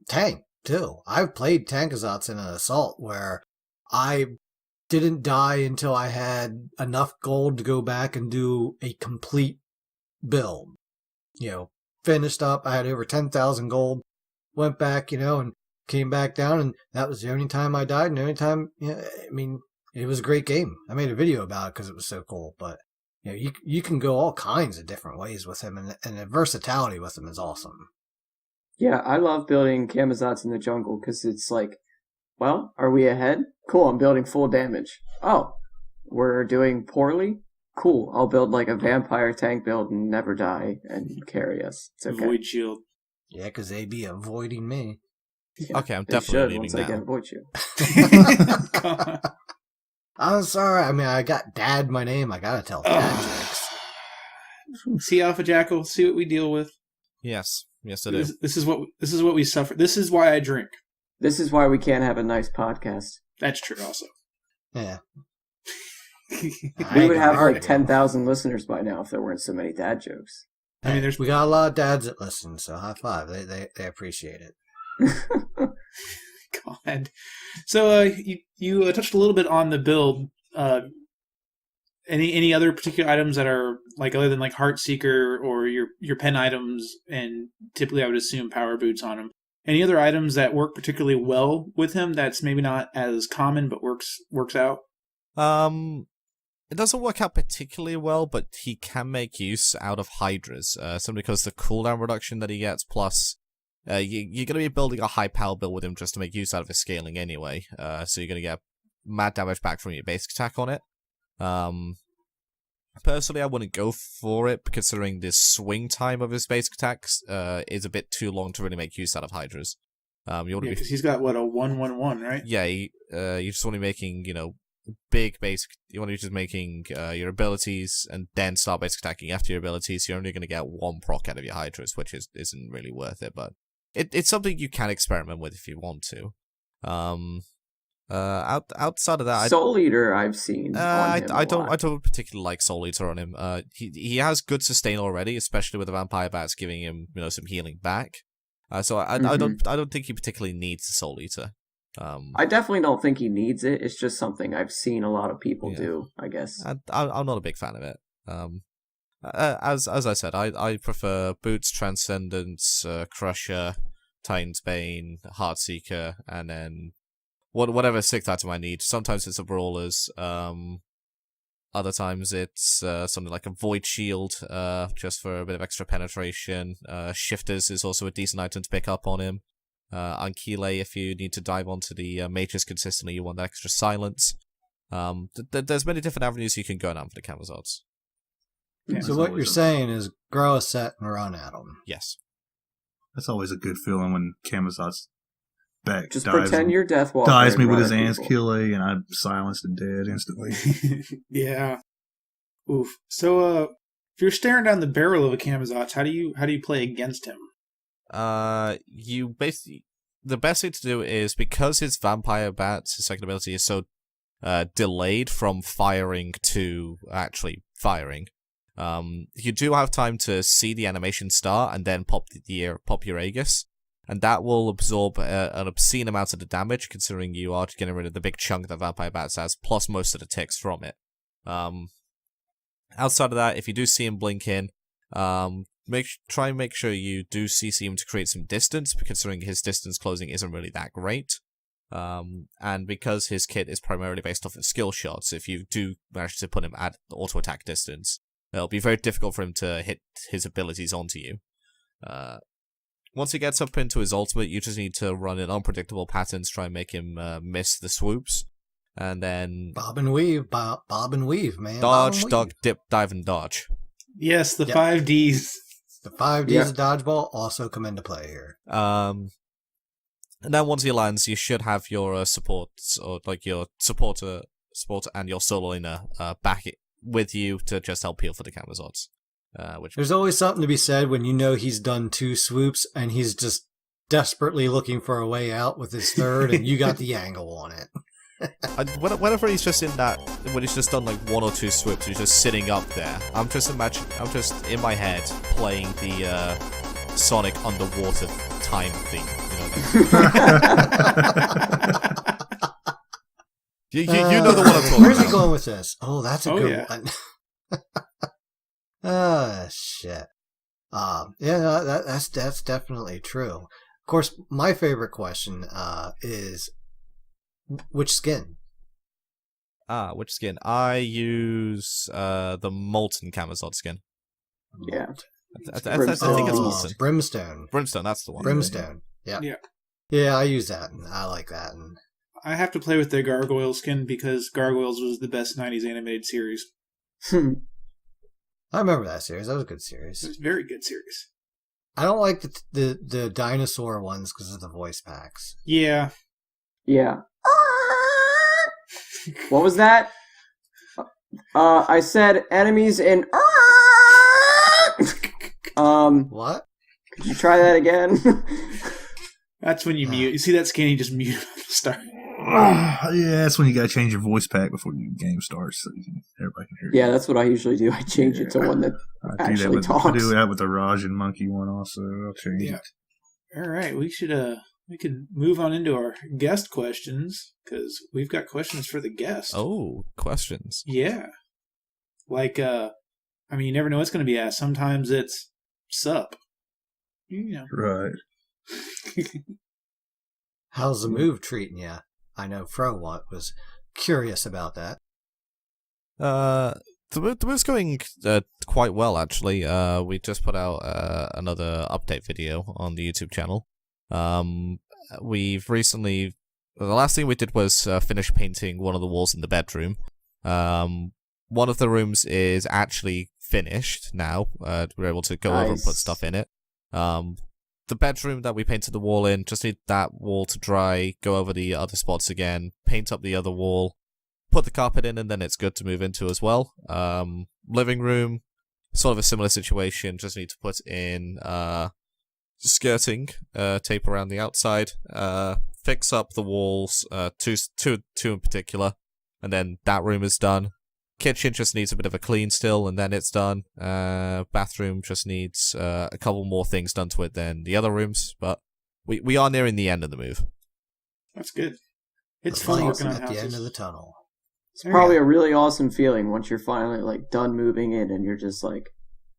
tank, too. I've played Tankazotz in an assault where I didn't die until I had enough gold to go back and do a complete build. Finished up, I had over 10,000 gold, went back, and came back down, and that was the only time I died, and the only time, it was a great game. I made a video about it because it was so cool, but, you can go all kinds of different ways with him, and the versatility with him is awesome. Yeah, I love building Camazotz in the jungle, because it's like, well, are we ahead? Cool, I'm building full damage. Oh, we're doing poorly? Cool, I'll build like a vampire tank build and never die and carry us. It's okay. Void shield. Yeah, because they'd be avoiding me. Yeah, okay, I'm definitely leaving now. I can avoid you. I'm sorry, I got Dad my name. I gotta tell Dad jokes. See, Alpha Jackal, see what we deal with. Yes, I do. This is what we suffer. This is why I drink. This is why we can't have a nice podcast. That's true, also. Yeah. We would have like 10,000 listeners by now if there weren't so many dad jokes. We got a lot of dads that listen, so high five. They appreciate it. God. So you touched a little bit on the build. Any other particular items that are like other than like Heartseeker or your pen items, and typically I would assume power boots on them. Any other items that work particularly well with him that's maybe not as common but works out? It doesn't work out particularly well, but he can make use out of Hydras, simply because the cooldown reduction that he gets, plus you're going to be building a high power build with him just to make use out of his scaling anyway, so you're going to get mad damage back from your basic attack on it. Personally, I wouldn't go for it, considering the swing time of his basic attacks is a bit too long to really make use out of Hydras. Because he's got, what, a 1/1/1, right? Yeah, you just want to be making, big basic... You want to be just making your abilities and then start basic attacking after your abilities. You're only going to get one proc out of your Hydras, which isn't really worth it, but it's something you can experiment with if you want to. Outside of that, Soul Eater I've seen. I don't particularly like Soul Eater on him. He has good sustain already, especially with the Vampire Bats giving him some healing back. So I don't think he particularly needs the Soul Eater. I definitely don't think he needs it. It's just something I've seen a lot of people do, I guess. I'm not a big fan of it. As I said, I prefer Boots, Transcendence, Crusher, Titan's Bane, Heartseeker, and then whatever sixth item I need. Sometimes it's a Brawlers. Other times it's something like a Void Shield, just for a bit of extra penetration. Shifters is also a decent item to pick up on him. Ankylae, if you need to dive onto the mages consistently, you want that extra silence. There's many different avenues you can go down for the Camazotz. Yeah, so what you're saying is grow a set and run at them. Yes. That's always a good feeling when Camazotz back just dives pretend you're Deathwalker. Dives me with his Ankylae and I'm silenced and dead instantly. Yeah. Oof. So if you're staring down the barrel of a Camazotz, how do you play against him? You basically, the best thing to do is, because his Vampire Bats, his second ability, is so delayed from firing to actually firing. You do have time to see the animation start and then pop your Aegis, and that will absorb an obscene amount of the damage, considering you are getting rid of the big chunk that Vampire Bats has, plus most of the ticks from it. Outside of that, if you do see him blink in, try and make sure you do CC him to create some distance, considering his distance closing isn't really that great. And because his kit is primarily based off of skill shots, if you do manage to put him at auto attack distance, it'll be very difficult for him to hit his abilities onto you. Once he gets up into his ultimate, you just need to run in unpredictable patterns, try and make him miss the swoops, and then bob and weave, man. Dodge, duck, dip, dive, and dodge. Yes, the 5Ds. The 5Ds of dodgeball also come into play here. And then once he lands, you should have your supports, or like your supporter and your solo laner back with you to just help heal for the Camazotz. There's always something to be said when you know he's done 2 swoops and he's just desperately looking for a way out with his third, and you got the angle on it. Whenever he's just when he's just done like 1 or 2 swoops, he's just sitting up there. I'm just in my head playing the Sonic underwater time theme. You know the one I'm talking about. Where's he going with this? Oh, that's a good one. Shit. That's definitely true. Of course, my favorite question is which skin? Which skin? I use the Molten Camazotz skin. Yeah. I think it's Molten. Brimstone. Brimstone, that's the one. Brimstone. Yeah. Yeah, I use that, and I like that. And I have to play with their Gargoyle skin because Gargoyles was the best 90s animated series. I remember that series. That was a good series. It was a very good series. I don't like the dinosaur ones because of the voice packs. Yeah. Yeah. What was that? I said enemies in. What? Could you try that again? That's when you mute. You see that skin? You just mute at the start. Yeah, that's when you gotta change your voice pack before the game starts, so everybody can hear you. Yeah, that's what I usually do. I change it to one that actually talks. I do that with the Raj and Monkey one also. I'll change it. All right, we could move on into our guest questions because we've got questions for the guest. Oh, questions. Yeah. Like, you never know what's going to be asked. Sometimes it's sup. Right. How's the move treating you? I know Fro was curious about that. The move's going quite well, actually. We just put out another update video on the YouTube channel. We've recently... The last thing we did was finish painting one of the walls in the bedroom. One of the rooms is actually finished now. We're able to go over and put stuff in it. The bedroom that we painted the wall in, just need that wall to dry, go over the other spots again, paint up the other wall, put the carpet in, and then it's good to move into as well. Living room, sort of a similar situation, just need to put in skirting, tape around the outside, fix up the walls, two in particular, and then that room is done. Kitchen just needs a bit of a clean still, and then it's done. Bathroom just needs a couple more things done to it than the other rooms, but we are nearing the end of the move. That's good. It's fun working on houses. At the end of the tunnel. It's probably a really awesome feeling once you're finally done moving in and you're just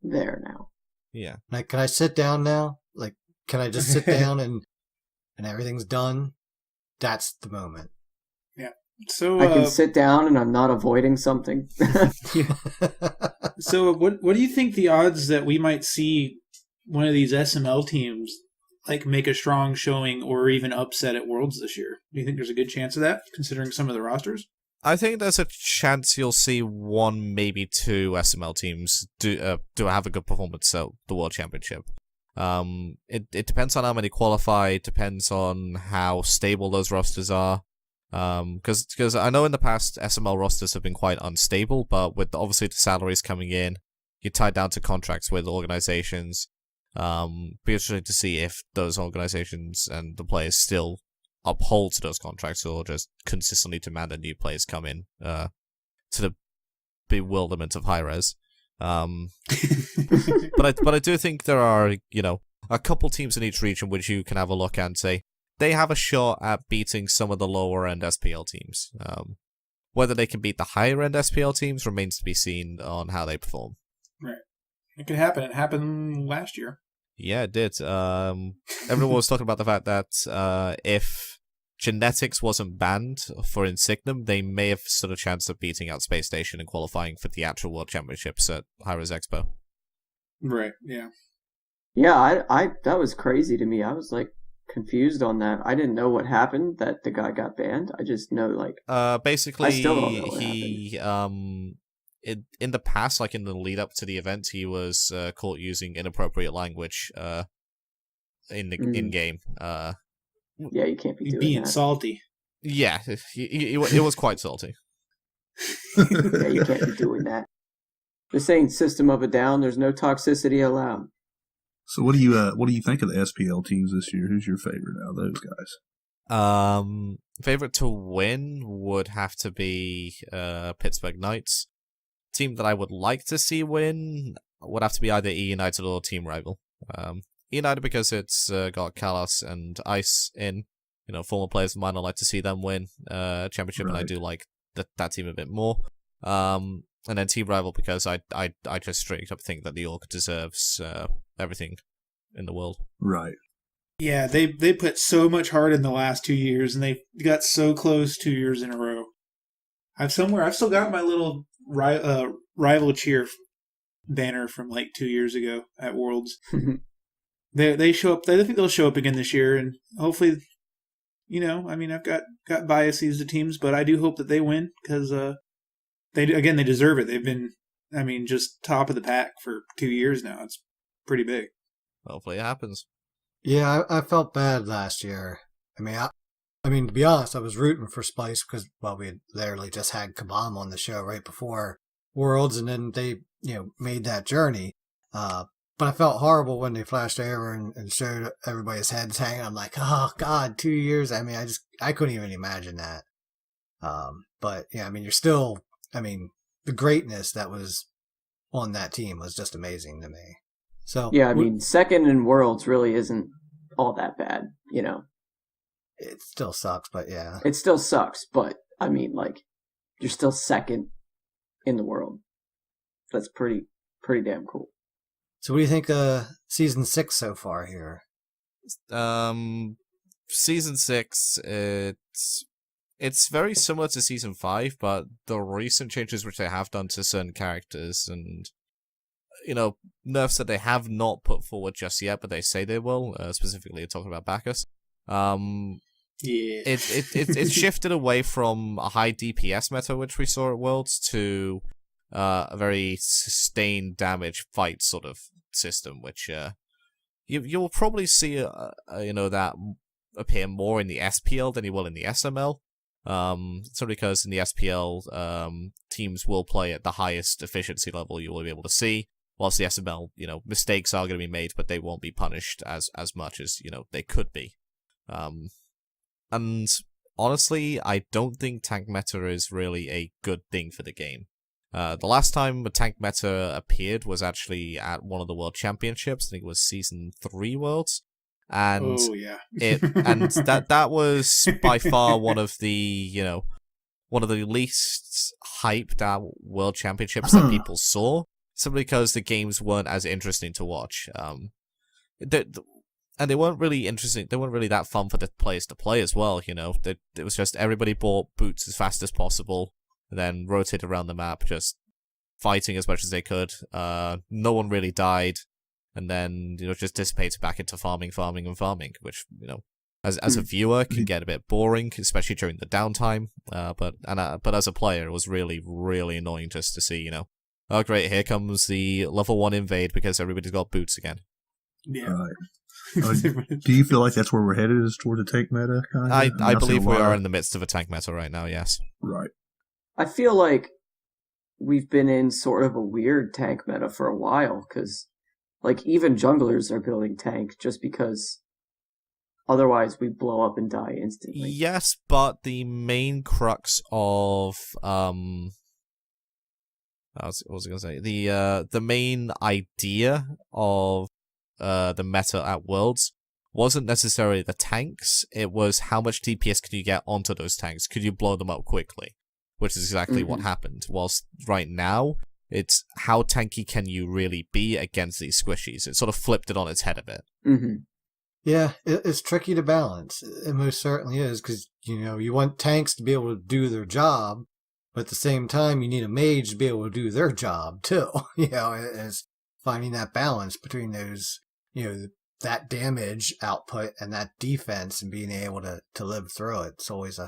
there now. Yeah. Can I sit down now? Can I just sit down and everything's done? That's the moment. Yeah. So I can sit down and I'm not avoiding something. So what do you think the odds that we might see one of these SML teams make a strong showing or even upset at Worlds this year? Do you think there's a good chance of that, considering some of the rosters? I think there's a chance you'll see 1, maybe 2 SML teams do have a good performance at the World Championship. It depends on how many qualify, it depends on how stable those rosters are. Because I know in the past SML rosters have been quite unstable, but with obviously the salaries coming in, you're tied down to contracts with organizations. Be interesting to see if those organizations and the players still uphold to those contracts or just consistently demand that new players come in to the bewilderment of high res. But I do think there are, a couple teams in each region which you can have a look at and say they have a shot at beating some of the lower end SPL teams. Whether they can beat the higher end SPL teams remains to be seen on how they perform. Right. It could happen. It happened last year. Yeah, it did. Everyone was talking about the fact that if genetics wasn't banned for Insignum, they may have stood a chance of beating out Space Station and qualifying for the actual World Championships at Hi-Res Expo. Right, yeah. Yeah, I that was crazy to me. I was like confused on that. I didn't know what happened that the guy got banned. I just know basically I still don't know what he in the past, like in the lead up to the event, he was caught using inappropriate language in game. Yeah, you can't be doing being that. salty. Yeah, it was quite salty. Yeah, you can't be doing that. This ain't System of a Down. There's no toxicity allowed. So what do you think of the SPL teams this year? Who's your favorite out of those guys? Favorite to win would have to be Pittsburgh Knights. Team that I would like to see win would have to be either E United or Team Rival. E United because it's got Kalas and Ice in. Former players of mine, I like to see them win championship, Right. and I do like that team a bit more. And then Team Rival because I just straight up think that the org deserves everything in the world. Right. Yeah, they put so much heart in the last 2 years, and they got so close 2 years in a row. I've still got my little rival cheer banner from like 2 years ago at Worlds. They show up. I think they'll show up again this year, and hopefully, I've got biases to teams, but I do hope that they win because they deserve it. They've been, just top of the pack for 2 years now. It's pretty big. Hopefully it happens. Yeah, I felt bad last year. To be honest, I was rooting for Splice because, we had literally just had Kabam on the show right before Worlds, and then they, made that journey. But I felt horrible when they flashed over and showed everybody's heads hanging. I'm like, oh God, 2 years. I couldn't even imagine that. But yeah, you're still, the greatness that was on that team was just amazing to me. So yeah, second in Worlds really isn't all that bad, It still sucks, but yeah. It still sucks, but you're still second in the world. That's pretty damn cool. So what do you think of Season 6 so far here? Season 6, it's very similar to Season 5, but the recent changes which they have done to certain characters and, nerfs that they have not put forward just yet, but they say they will, specifically talking about Bacchus. Yeah. It's shifted away from a high DPS meta, which we saw at Worlds, to a very sustained damage fight sort of system, which you'll probably see that appear more in the SPL than you will in the SML. So because in the SPL, teams will play at the highest efficiency level you will be able to see, whilst the SML, mistakes are going to be made, but they won't be punished as much as they could be. And honestly, I don't think tank meta is really a good thing for the game. The last time a tank meta appeared was actually at one of the World Championships. I think it was Season 3 Worlds. And oh yeah, that was by far one of the least hyped out World Championships that people saw, simply because the games weren't as interesting to watch. And they weren't really interesting. They weren't really that fun for the players to play as well. It was just everybody bought boots as fast as possible, and then rotated around the map, just fighting as much as they could. No one really died, and then just dissipated back into farming, which as a viewer can get a bit boring, especially during the downtime. But as a player, it was really, really annoying just to see. Oh great, here comes the level 1 invade because everybody's got boots again. Yeah. Right. Do you feel like that's where we're headed, is toward the tank meta? I believe we are in the midst of a tank meta right now, yes. Right. I feel like we've been in sort of a weird tank meta for a while, because even junglers are building tank just because otherwise we blow up and die instantly. Yes, but the main crux of what was I going to say? The main idea of the meta at Worlds wasn't necessarily the tanks. It was how much DPS could you get onto those tanks? Could you blow them up quickly? Which is exactly what happened. Whilst right now, it's how tanky can you really be against these squishies? It sort of flipped it on its head a bit. Yeah, it's tricky to balance. It most certainly is, because, you want tanks to be able to do their job, but at the same time, you need a mage to be able to do their job, too. It's finding that balance between those, that damage output and that defense and being able to live through it. It's always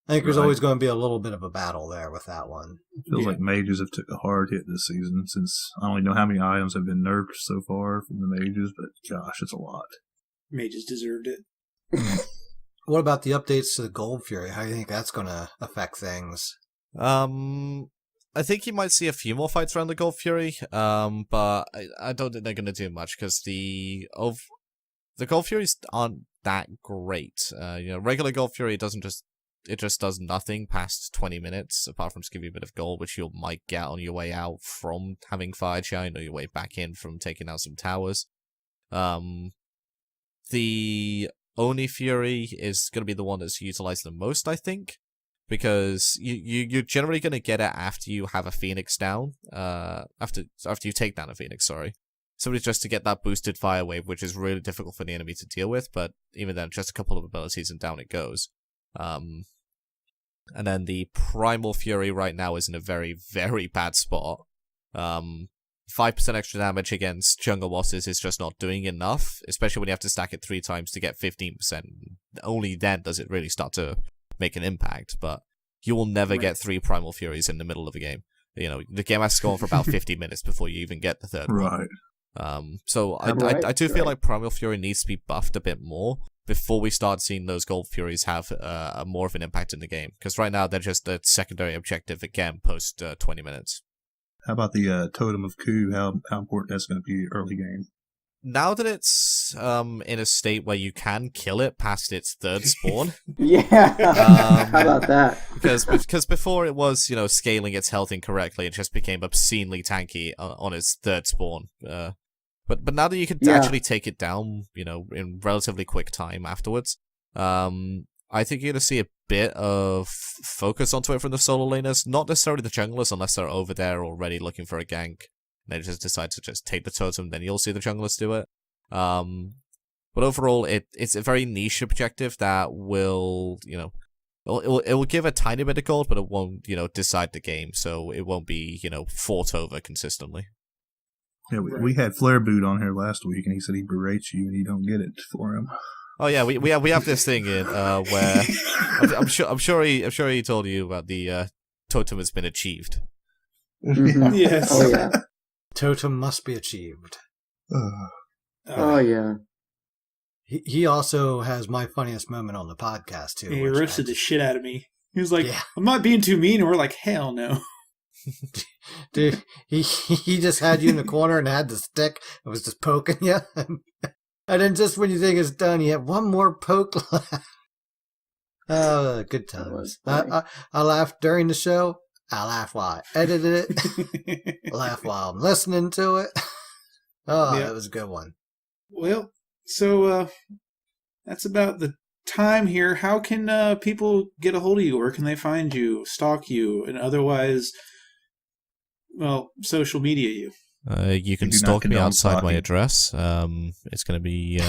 I think there's always going to be a little bit of a battle there with that one. It feels like mages have took a hard hit this season, since I don't know how many items have been nerfed so far from the mages, but gosh, it's a lot. Mages deserved it. What about the updates to the Gold Fury? How do you think that's going to affect things? I think you might see a few more fights around the Gold Fury, but I don't think they're going to do much, because the Gold Furies aren't that great. Regular Gold Fury just does nothing past 20 minutes, apart from just give you a bit of gold, which you might get on your way out from having Fire Shine, or your way back in from taking out some towers. The Oni Fury is going to be the one that's utilized the most, I think, because you're generally going to get it after you have a Phoenix down, after you take down a Phoenix, sorry. Somebody just to get that boosted fire wave, which is really difficult for the enemy to deal with, but even then, just a couple of abilities and down it goes. And then the Primal Fury right now is in a very, very bad spot. 5% extra damage against jungle bosses is just not doing enough, especially when you have to stack it 3 times to get 15%. Only then does it really start to make an impact, but you will never get 3 Primal Furies in the middle of a game. The game has to go on for about 50 minutes before you even get the third one. So I do feel like Primal Fury needs to be buffed a bit more before we start seeing those Gold Furies have more of an impact in the game. Because right now, they're just a secondary objective again post 20 minutes. How about the Totem of Ku? How important that's going to be early game? Now that it's in a state where you can kill it past its third spawn. How about that? Because before it was, scaling its health incorrectly, it just became obscenely tanky on its third spawn. But now that you can actually take it down, in relatively quick time afterwards, I think you're going to see a bit of focus onto it from the solo laners, not necessarily the junglers unless they're over there already looking for a gank. They just decide to just take the totem, then you'll see the junglers do it. But overall, it's a very niche objective that will, it will give a tiny bit of gold, but it won't, decide the game, so it won't be, fought over consistently. Yeah, we had Flare Boot on here last week, and he said he berates you and you don't get it for him. Oh yeah, we have this thing in where I'm sure he told you about the totem has been achieved. Yes. Oh yeah. Totem must be achieved. Oh yeah. He also has my funniest moment on the podcast too. He roasted the shit out of me. He was like, "I'm not being too mean," and we're like, "Hell no." Dude, he just had you in the corner and had the stick and was just poking you. And then just when you think it's done, you have one more poke left. Oh, good times. I laughed during the show. I laughed while I edited it. I laughed while I'm listening to it. Oh, that was a good one. Well, so that's about the time here. How can people get a hold of you? Where can they find you, stalk you, and otherwise, social media you? You can stalk me outside my address. It's going to be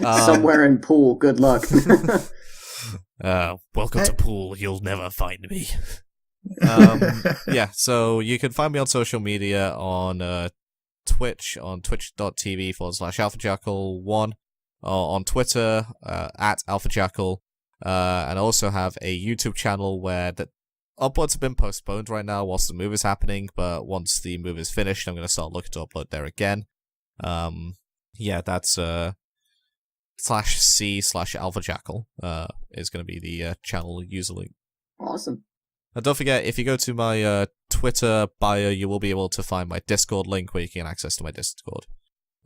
somewhere in Pool. Good luck. Welcome to Pool. You'll never find me. So you can find me on social media on Twitch, on twitch.tv/AlphaJackal1, on Twitter, at AlphaJackal, and I also have a YouTube channel where the uploads have been postponed right now whilst the move is happening, but once the move is finished, I'm going to start looking to upload there again. That's /c/AlphaJackal is going to be the channel user link. Awesome. And don't forget, if you go to my Twitter bio, you will be able to find my Discord link where you can get access to my Discord.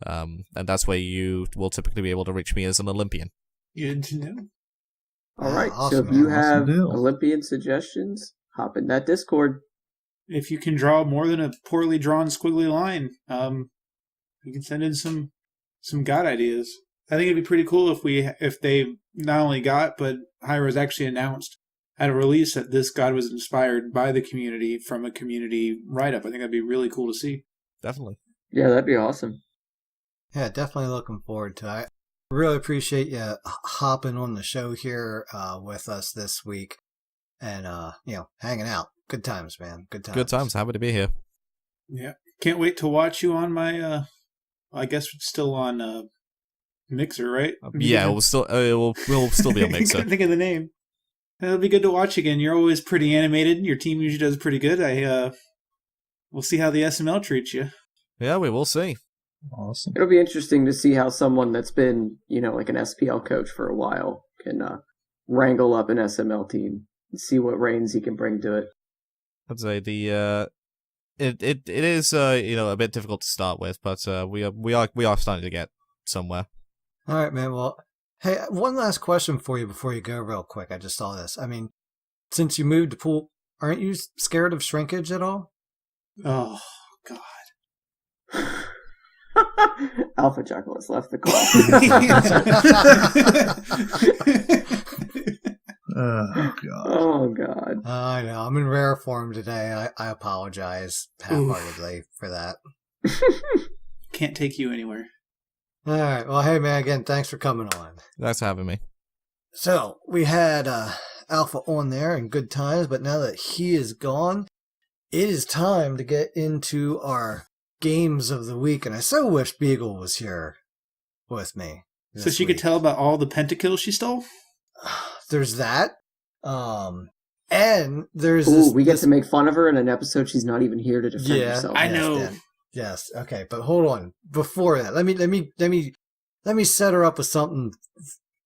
And that's where you will typically be able to reach me as an Olympian. Good to know. All right, Awesome, so if you man. have Awesome deal. Olympian suggestions, hop in that Discord. If you can draw more than a poorly drawn squiggly line, you can send in some god ideas. I think it'd be pretty cool if they not only got, but Hyra's actually announced at a release that this god was inspired by the community from a community write-up. I think that'd be really cool to see. Definitely. Yeah, that'd be awesome. Yeah, definitely looking forward to it. I really appreciate you hopping on the show here with us this week and, hanging out. Good times, man. Good times. Good times. Happy to be here. Yeah. Can't wait to watch you on my, I guess it's still on Mixer, right? Yeah, we'll still be on I Mixer. couldn't think of the name. It'll be good to watch again. You're always pretty animated. Your team usually does pretty good. We'll see how the SML treats you. Yeah, we will see. Awesome. It'll be interesting to see how someone that's been, like an SPL coach for a while can wrangle up an SML team and see what reins he can bring to it. I'd say it is a bit difficult to start with, but we are starting to get somewhere. All right, man. Well, hey, one last question for you before you go real quick. I just saw this. I mean, since you moved to pool, aren't you scared of shrinkage at all? Oh, God. Alpha Jackal has left the call. Oh, God. Oh, God. I know. I'm in rare form today. I apologize half-heartedly for that. Can't take you anywhere. All right. Well, hey, man, again, thanks for coming on. Thanks for having me. So, we had Alpha on there in good times, but now that he is gone, it is time to get into our games of the week, and I so wish Beagle was here with me. So she could tell about all the pentakills she stole? There's that. And there's we get to make fun of her in an episode she's not even here to defend herself. I know. Dan. Yes. Okay, but hold on. Before that, let me set her up with something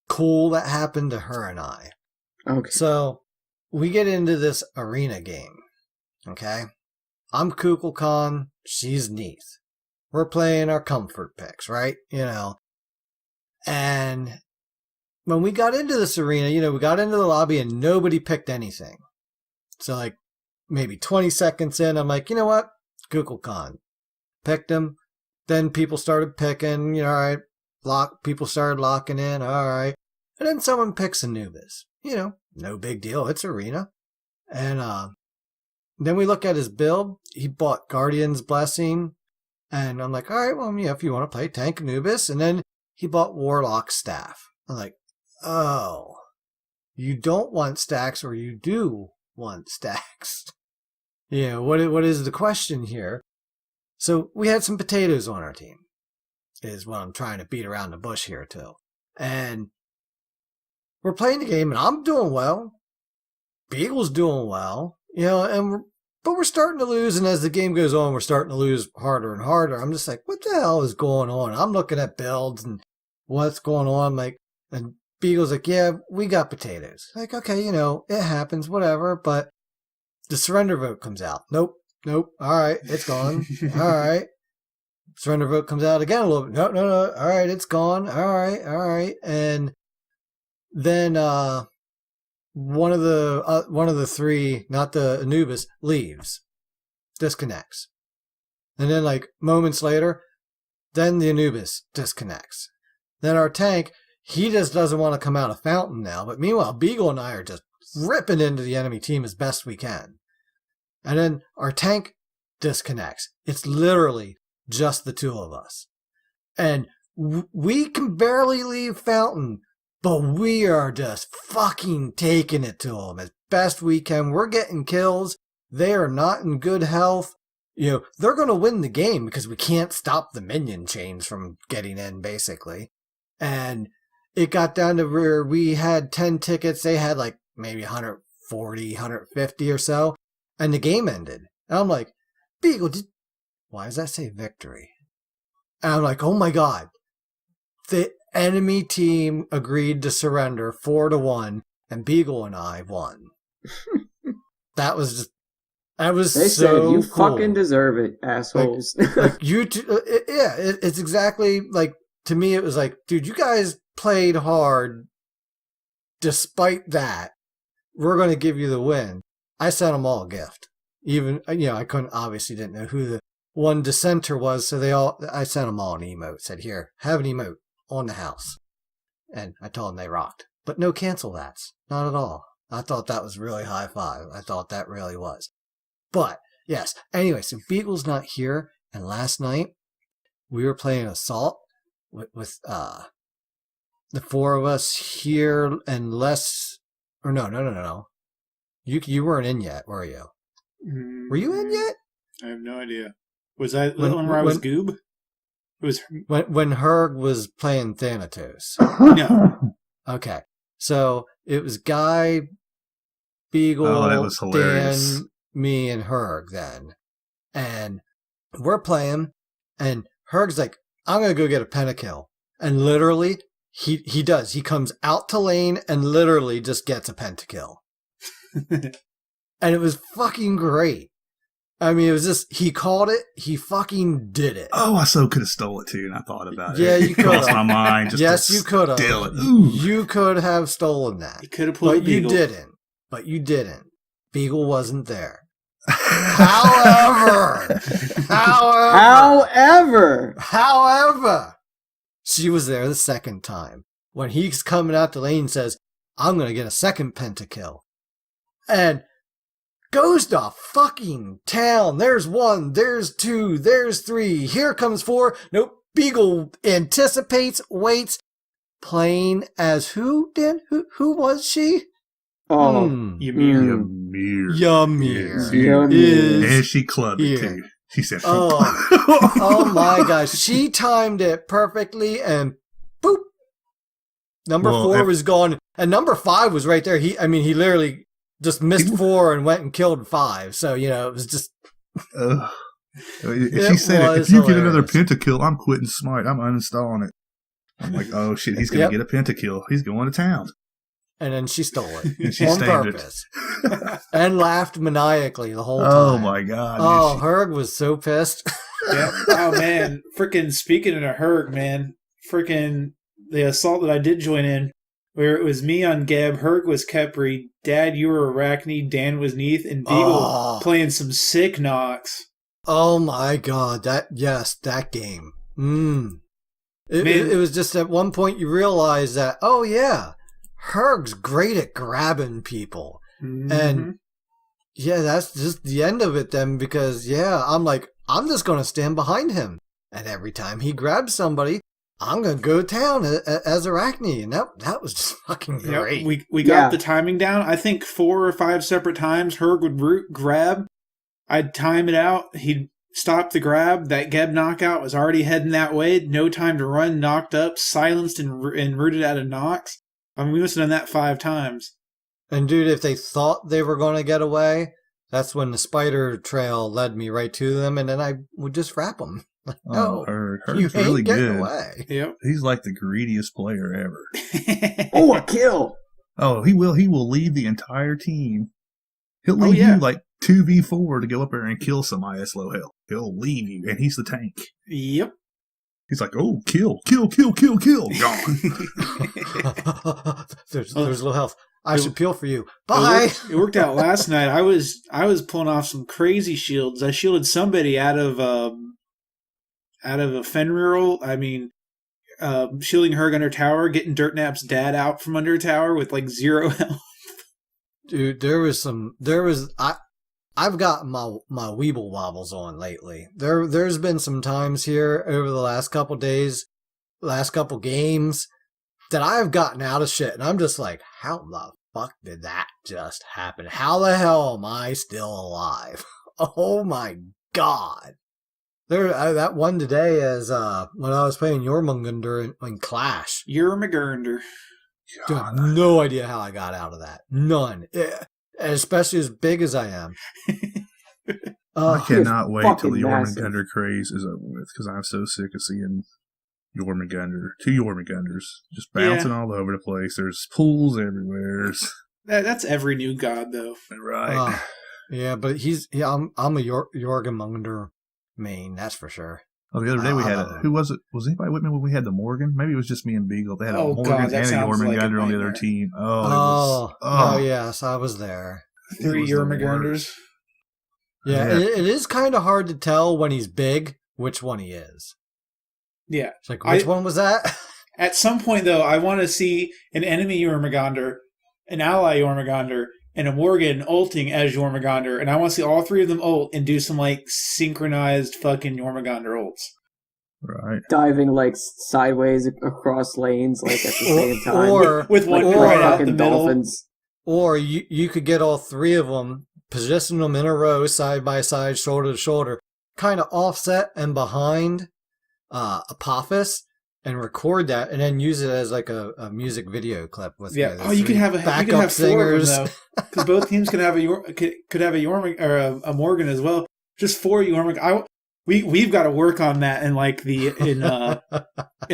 cool that happened to her and I. Okay. So we get into this arena game. Okay, I'm Kukulkan. She's Neath. We're playing our comfort picks, right? And when we got into this arena, we got into the lobby and nobody picked anything. So like maybe 20 seconds in, I'm like, you know what? Kukulkan. Picked him. Then people started picking, all right. People started locking in, all right. And then someone picks Anubis. No big deal. It's arena. And then we look at his build. He bought Guardian's Blessing. And I'm like, all right, well, if you want to play Tank Anubis. And then he bought Warlock's Staff. I'm like, oh, you don't want stacks or you do want stacks. What is the question here? So we had some potatoes on our team, is what I'm trying to beat around the bush here too. And we're playing the game and I'm doing well. Beagle's doing well, but we're starting to lose. And as the game goes on, we're starting to lose harder and harder. I'm just like, what the hell is going on? I'm looking at builds and what's going on. Like, and Beagle's like, yeah, we got potatoes. Like, okay, it happens, whatever. But the surrender vote comes out. Nope. All right, it's gone. All right. Surrender vote comes out again a little bit. No. All right, it's gone. All right. And then one of the three, not the Anubis, leaves, disconnects, and then like moments later, then the Anubis disconnects. Then our tank, he just doesn't want to come out of fountain now. But meanwhile, Beagle and I are just ripping into the enemy team as best we can. And then our tank disconnects. It's literally just the two of us. And we can barely leave fountain, but we are just fucking taking it to them as best we can. We're getting kills. They are not in good health. They're going to win the game because we can't stop the minion chains from getting in, basically. And it got down to where we had 10 tickets. They had like maybe 140, 150 or so. And the game ended. And I'm like, Beagle, why does that say victory? And I'm like, oh my God. The enemy team agreed to surrender 4-1, and Beagle and I won. That was They so said, you cool. fucking deserve it, assholes. Like you two, it's exactly like, to me, it was like, dude, you guys played hard. Despite that, we're going to give you the win. I sent them all a gift. Even, I didn't know who the one dissenter was, so I sent them all an emote. Said, here, have an emote on the house. And I told them they rocked. But no cancel that's. Not at all. I thought that was really high five. I thought that really was. But, yes. Anyway, so Beagle's not here. And last night, we were playing Assault with the four of us here and less... Or no. You weren't in yet, were you? Were you in yet? I have no idea. Was that the one where I was Goob? It was when Herg was playing Thanatos. no. Okay, so it was Guy, Beagle, that was hilarious. Dan, me, and Herg then, and we're playing, and Herg's like, "I'm gonna go get a pentakill," and literally he does. He comes out to lane and literally just gets a pentakill. And it was fucking great. I mean, it was just, he called it, he fucking did it. Oh, I so could have stole it too, and I thought about it. Yeah, you could have. Crossed my mind. Yes, you could have. Steal it. Ooh. You could have stolen that. You could have pulled Beagle. But you didn't. Beagle wasn't there. However, she was there the second time. When he's coming out the lane and says, I'm going to get a second pentakill. And goes to fucking town. There's 1, there's 2, there's 3. Here comes 4. Nope. Beagle anticipates, waits. Playing as who, Dan? Who was she? Oh, Ymir. Ymir. And she clubbed it too. She said, oh my gosh. She timed it perfectly and boop. Number 4 was gone. And number 5 was right there. He literally just missed 4 and went and killed 5. So, it was just... she said, if you get another pentakill, I'm quitting Smite. I'm uninstalling it. I'm like, oh shit, he's going to get a pentakill. He's going to town. And then she stole it. And she on purpose. And laughed maniacally the whole time. Oh my God. Oh, Herg was so pissed. Yeah. Oh man. Freaking speaking of Herg, man. Freaking the assault that I did join in, where it was me on Geb, Herg was Kepri, Dad, you were Arachne, Dan was Neath, and Beagle playing some sick knocks. Oh my God. That game. It was just at one point you realize that, oh yeah, Herg's great at grabbing people. Mm-hmm. And yeah, that's just the end of it then, because I'm like, I'm just going to stand behind him. And every time he grabs somebody, I'm going to go to town as Arachne. And that was just fucking great. Yep, we got the timing down. I think 4 or 5 separate times Herg would grab. I'd time it out. He'd stop the grab. That Geb knockout was already heading that way. No time to run. Knocked up, silenced, and rooted out of knocks. I mean, we must have done that 5 times. And dude, if they thought they were going to get away, that's when the spider trail led me right to them, and then I would just wrap them. Like, no, Herg's really good. Away. Yep. He's like the greediest player ever. Oh, a kill! Oh, he will leave the entire team. He'll leave you like 2v4 to go up there and kill some IS low health. He'll leave you, and he's the tank. Yep. He's like, oh, kill. Gone. There's low health. I should peel for you. Bye. It worked out last night. I was pulling off some crazy shields. I shielded somebody out of a Fenrir. I mean, shielding Herg under tower, getting Dirtnap's dad out from under a tower with like 0 health. Dude, I've got my Weeble wobbles on lately. There's been some times here over the last couple days, last couple games, that I've gotten out of shit, and I'm just like, how the fuck did that just happen? How the hell am I still alive? Oh my God. That one today is when I was playing Jormungandr in Clash. Jormungandr. Dude, I have no idea how I got out of that. None. Especially as big as I am. I cannot wait till the Jormungandr craze is over with, because I'm so sick of seeing Jormungandr, 2 Jormungandrs just bouncing all over the place. There's pools everywhere. That's every new god, though. Right. Yeah, but I'm a Jormungandr main, that's for sure. Oh, the other day we had who was it? Was anybody with me when we had the Morgan? Maybe it was just me and Beagle. They had a Morgan and a Jormungandr on the other team. Oh, yes, I was there. 3 Jormungandrs. Yeah, it is kind of hard to tell when he's big which one he is. Yeah. It's like, which one was that? At some point, though, I want to see an enemy Jormungandr, an ally Jormungandr, and a Morgan ulting as Jormungandr, and I want to see all 3 of them ult and do some like synchronized fucking Jormungandr ults. Right. Diving like sideways across lanes, like at the same time, Or with one like right out the fucking middle. dolphins. Or you could get all 3 of them, position them in a row, side by side, shoulder to shoulder, kind of offset and behind Apophis, and record that, and then use it as like a music video clip with You could have 4 singers. of them, though, because both teams could have a Jormung or a Morgan as well. Just 4 Jormung. We've got to work on that in like in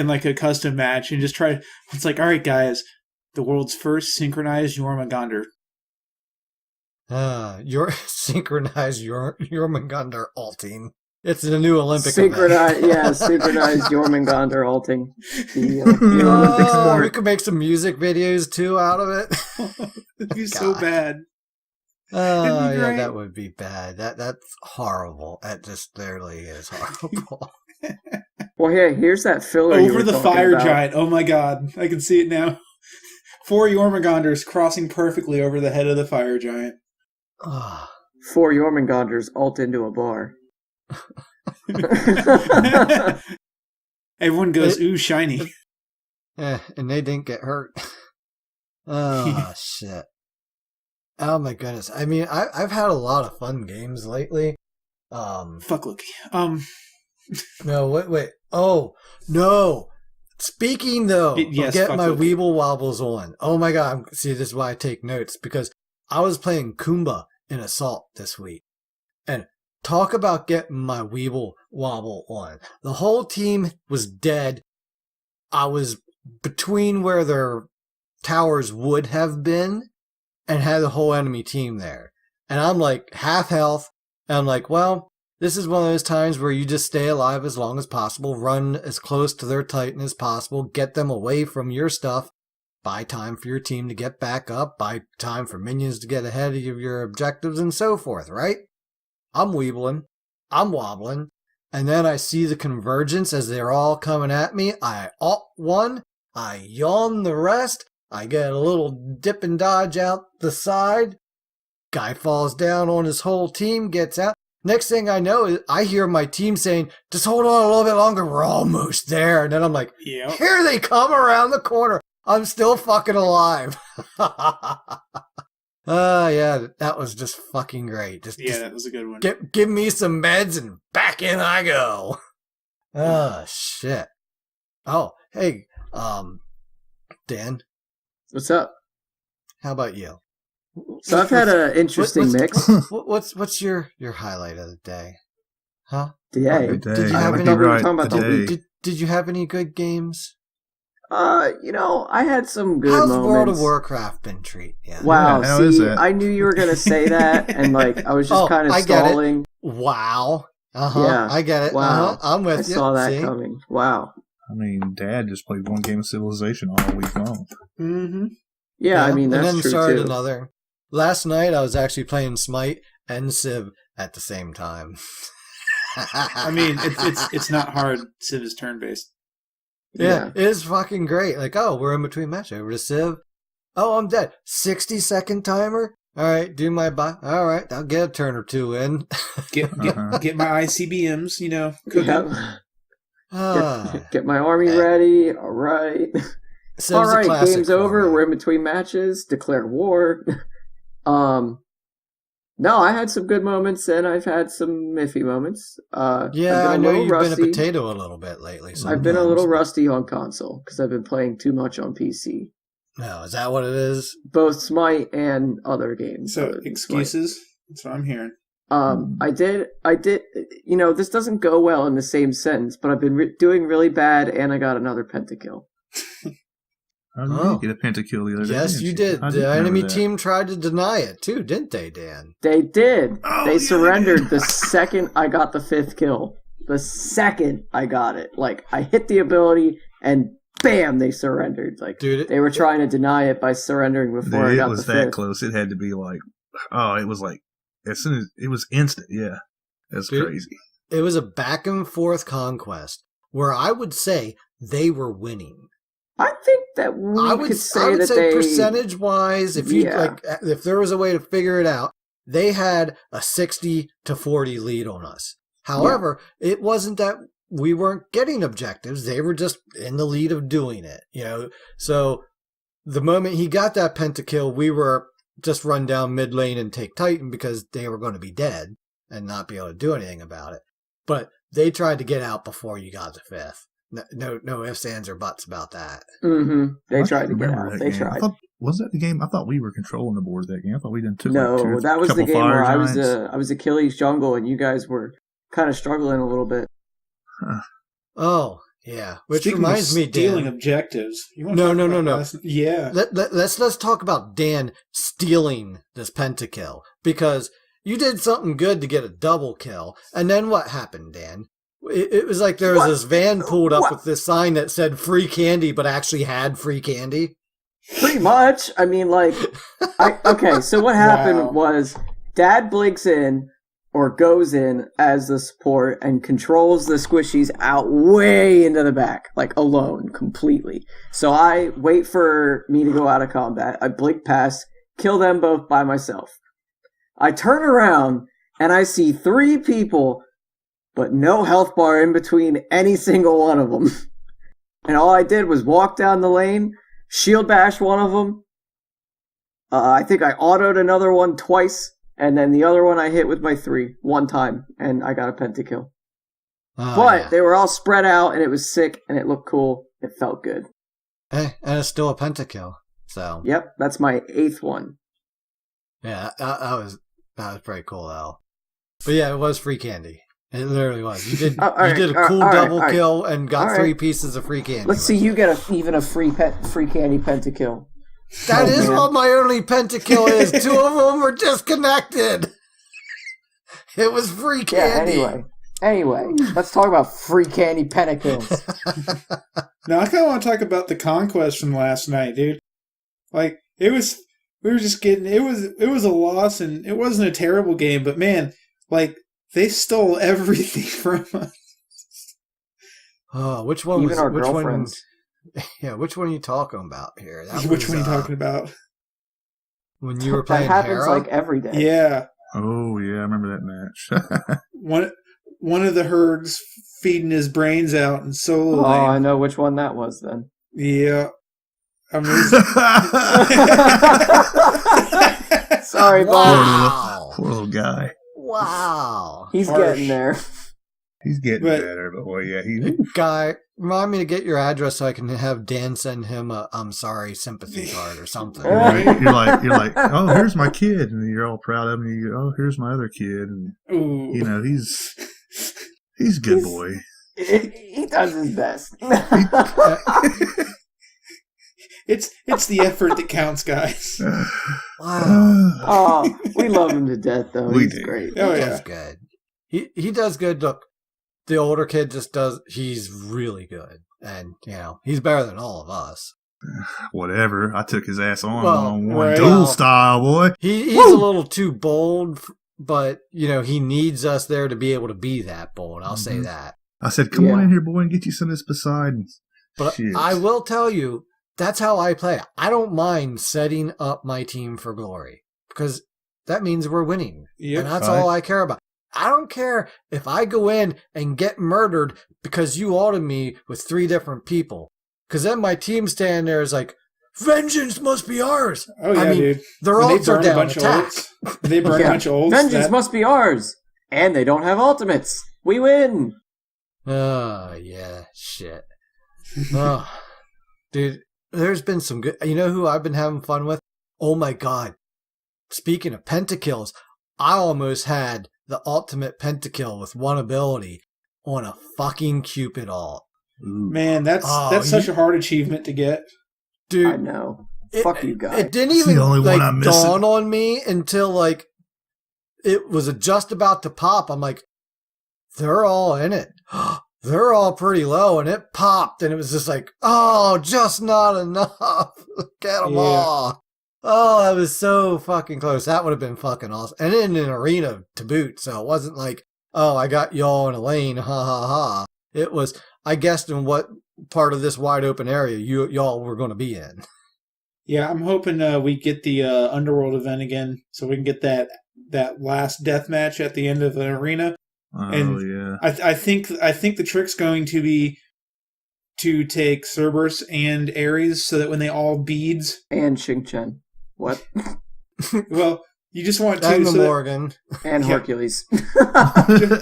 like a custom match and just try. It's like, all right, guys, the world's first synchronized Jormungandr. Your synchronized Jormungandr ulting. It's the new Olympic event. Synchronized Jormungandr ulting. The Olympic sport. We could make some music videos too out of it. It'd be so bad. Yeah, that would be bad. That's horrible. That just literally is horrible. Well, yeah, here's that filler Over the fire about. giant. Oh my god, I can see it now. 4 Jormungandrs crossing perfectly over the head of the fire giant. 4 Jormungandrs ult into a bar. Everyone goes, ooh, shiny. And they didn't get hurt. Shit. Oh my goodness. I mean, I've had a lot of fun games lately. Fuck Loki. No, wait. Oh, no. Speaking though, yes, get my Loki. Weeble Wobbles on. Oh my god. See, this is why I take notes, because I was playing Kumba in Assault this week. And talk about getting my Weeble Wobble on. The whole team was dead. I was between where their towers would have been and had the whole enemy team there. And I'm like half health. And I'm like, well, this is one of those times where you just stay alive as long as possible, run as close to their Titan as possible, get them away from your stuff, buy time for your team to get back up, buy time for minions to get ahead of your objectives and so forth, right? I'm weebling, I'm wobbling, and then I see the convergence as they're all coming at me. I alt one, I yawn the rest, I get a little dip and dodge out the side, guy falls down on his whole team, gets out. Next thing I know, is I hear my team saying, just hold on a little bit longer, we're almost there. And then I'm like, Yep. Here they come around the corner. I'm still fucking alive. Yeah, that was just fucking great. Just That was a good one. give me some meds and back in I go. Shit. Oh, hey, Dan, What's up? how about you? So I've had an interesting mix. What's your highlight of the day? Huh? Today. Did you I have thought any? we were talking about the today. week. Did you have any good games? I had some good How's moments. World of Warcraft been treating you? Wow, Yeah, how is see, it? I knew you were gonna say that, and like I was just kind of I get it. stalling. Wow. Yeah. I get it. Wow, I'm with I you. saw that See? coming. Wow. I mean, Dad just played one game of Civilization all week long. Mm-hmm. Yeah, I mean and that's then true started too. another. Last night I was actually playing Smite and Civ at the same time. I mean, it's not hard. Civ is turn based. Yeah, it is fucking great. Like, oh, we're in between matches. Over to Civ. Oh, I'm dead. 60-second timer? All right, do my buy. All right, I'll get a turn or two in. Get my ICBMs, cooking. Yeah. Get my army ready. All right. Civ's All a right, classic game's for over. me. We're in between matches. Declare war. No, I had some good moments, and I've had some iffy moments. Yeah, I know you've rusty. been a potato a little bit lately. I've been a little sometimes. rusty on console because I've been playing too much on PC. No, is that what it is? Both Smite and other games. So other than Smite. excuses. That's what I'm hearing. I did. This doesn't go well in the same sentence, but I've been doing really bad, and I got another pentakill. How did Oh. you get a pentakill the other day? Yes, you did. I The remember enemy that. team tried to deny it too, didn't they, Dan? They did. Oh, They yeah, surrendered the second I got the 5th kill. The second I got it. Like, I hit the ability, and bam, they surrendered. Like, Dude, they were trying to deny it by surrendering before I Dude, it got was the that 5th. close. It had to be like Oh, it was like as soon as it was instant. Yeah, that's Dude, crazy. It was a back and forth conquest where I would say they were winning. I think that I would say percentage wise, if there was a way to figure it out, they had a 60-40 lead on us. However, it wasn't that we weren't getting objectives; they were just in the lead of doing it. So the moment he got that pentakill, we were just run down mid lane and take Titan because they were going to be dead and not be able to do anything about it. But they tried to get out before you got to 5th. No ifs, ands, or buts about that. Mm-hmm. They tried to get out. They tried. Was that the game? I thought we were controlling the board that game. I thought we didn't took No, that was the game where I was Achilles jungle and you guys were kind of struggling a little bit. Huh. Oh, yeah. Which Speaking reminds of me, Dan. stealing objectives. No. Yeah. Let's talk about Dan stealing this pentakill because you did something good to get a double kill, and then what happened, Dan? It was like there was this van pulled up with this sign that said free candy, but actually had free candy. Pretty much. I mean, okay, so what happened was Dad blinks in or goes in as the support and controls the squishies out way into the back, like alone, completely. So I wait for me to go out of combat. I blink past, kill them both by myself. I turn around and I see 3 people, but no health bar in between any single one of them. And all I did was walk down the lane, shield bash one of them. I think I autoed another one twice, and then the other one I hit with my 3 one time, and I got a pentakill. They were all spread out, and it was sick, and it looked cool. It felt good. Hey, and it's still a pentakill. So yep, that's my 8th one. Yeah, that was pretty cool though. But yeah, it was free candy. It literally was. You did a cool double kill and got 3 pieces of free candy. Let's see you get even a free candy pentakill. That is what my only pentakill is. 2 of them were disconnected. It was free candy. Yeah, anyway, let's talk about free candy pentakills. Now I kind of want to talk about the conquest from last night, dude. Like we were just getting it was a loss and it wasn't a terrible game, but man, like they stole everything from us. Oh, which one? Even our girlfriends. Yeah, which one are you talking about here? Which one are you talking about? When you were playing that happens Hera? like every day. Yeah. Oh yeah, I remember that match. One of the herds feeding his brains out in solo lane. Oh, I know which one that was then. Yeah. Sorry, Bob. Poor little guy. Wow. He's getting there. He's getting better, but boy, yeah. Guy, remind me to get your address so I can have Dan send him a "I'm sorry" sympathy card or something. Right? You're like, oh, here's my kid, and you're all proud of him. And you go, oh, here's my other kid, and he's a good boy. He does his best. It's the effort that counts, guys. Wow. Oh, we love him to death, though. He's great. He does good. He does good. Look, the older kid just does. He's really good, and he's better than all of us. Whatever. I took his ass on one duel style, boy. He's a little too bold, but he needs us there to be able to be that bold. I'll say that. I said, "Come on in here, boy, and get you some of this Poseidon." But I will tell you, that's how I play. I don't mind setting up my team for glory because that means we're winning, and that's all I care about. I don't care if I go in and get murdered because you ulted me with 3 different people. Because then my team standing there is like, vengeance must be ours. Oh, yeah, dude. Their ults are down. Attack. They burn a bunch of ults. Vengeance must be ours. And they don't have ultimates. We win. Oh, yeah. Shit. Oh, dude, there's been some good... You know who I've been having fun with? Oh, my God. Speaking of pentakills, I almost had the ultimate pentakill with 1 ability on a fucking Cupid ult. Man, that's such a hard achievement to get. Dude, I know. Fuck you guys. It didn't even dawn on me until it was just about to pop. I'm like, they're all in it. They're all pretty low, and it popped, and it was just like, oh, just not enough. Get them all. Oh, that was so fucking close. That would have been fucking awesome. And in an arena to boot, so it wasn't like, oh, I got y'all in a lane, ha ha ha. It was, I guessed in what part of this wide open area y'all were going to be in. Yeah, I'm hoping we get the Underworld event again, so we can get that last death match at the end of an arena. Oh, yeah. I think the trick's going to be to take Cerberus and Ares, so that when they all beads And Xing Chen. What? well, you just want to And the so that- Morgan. And Hercules.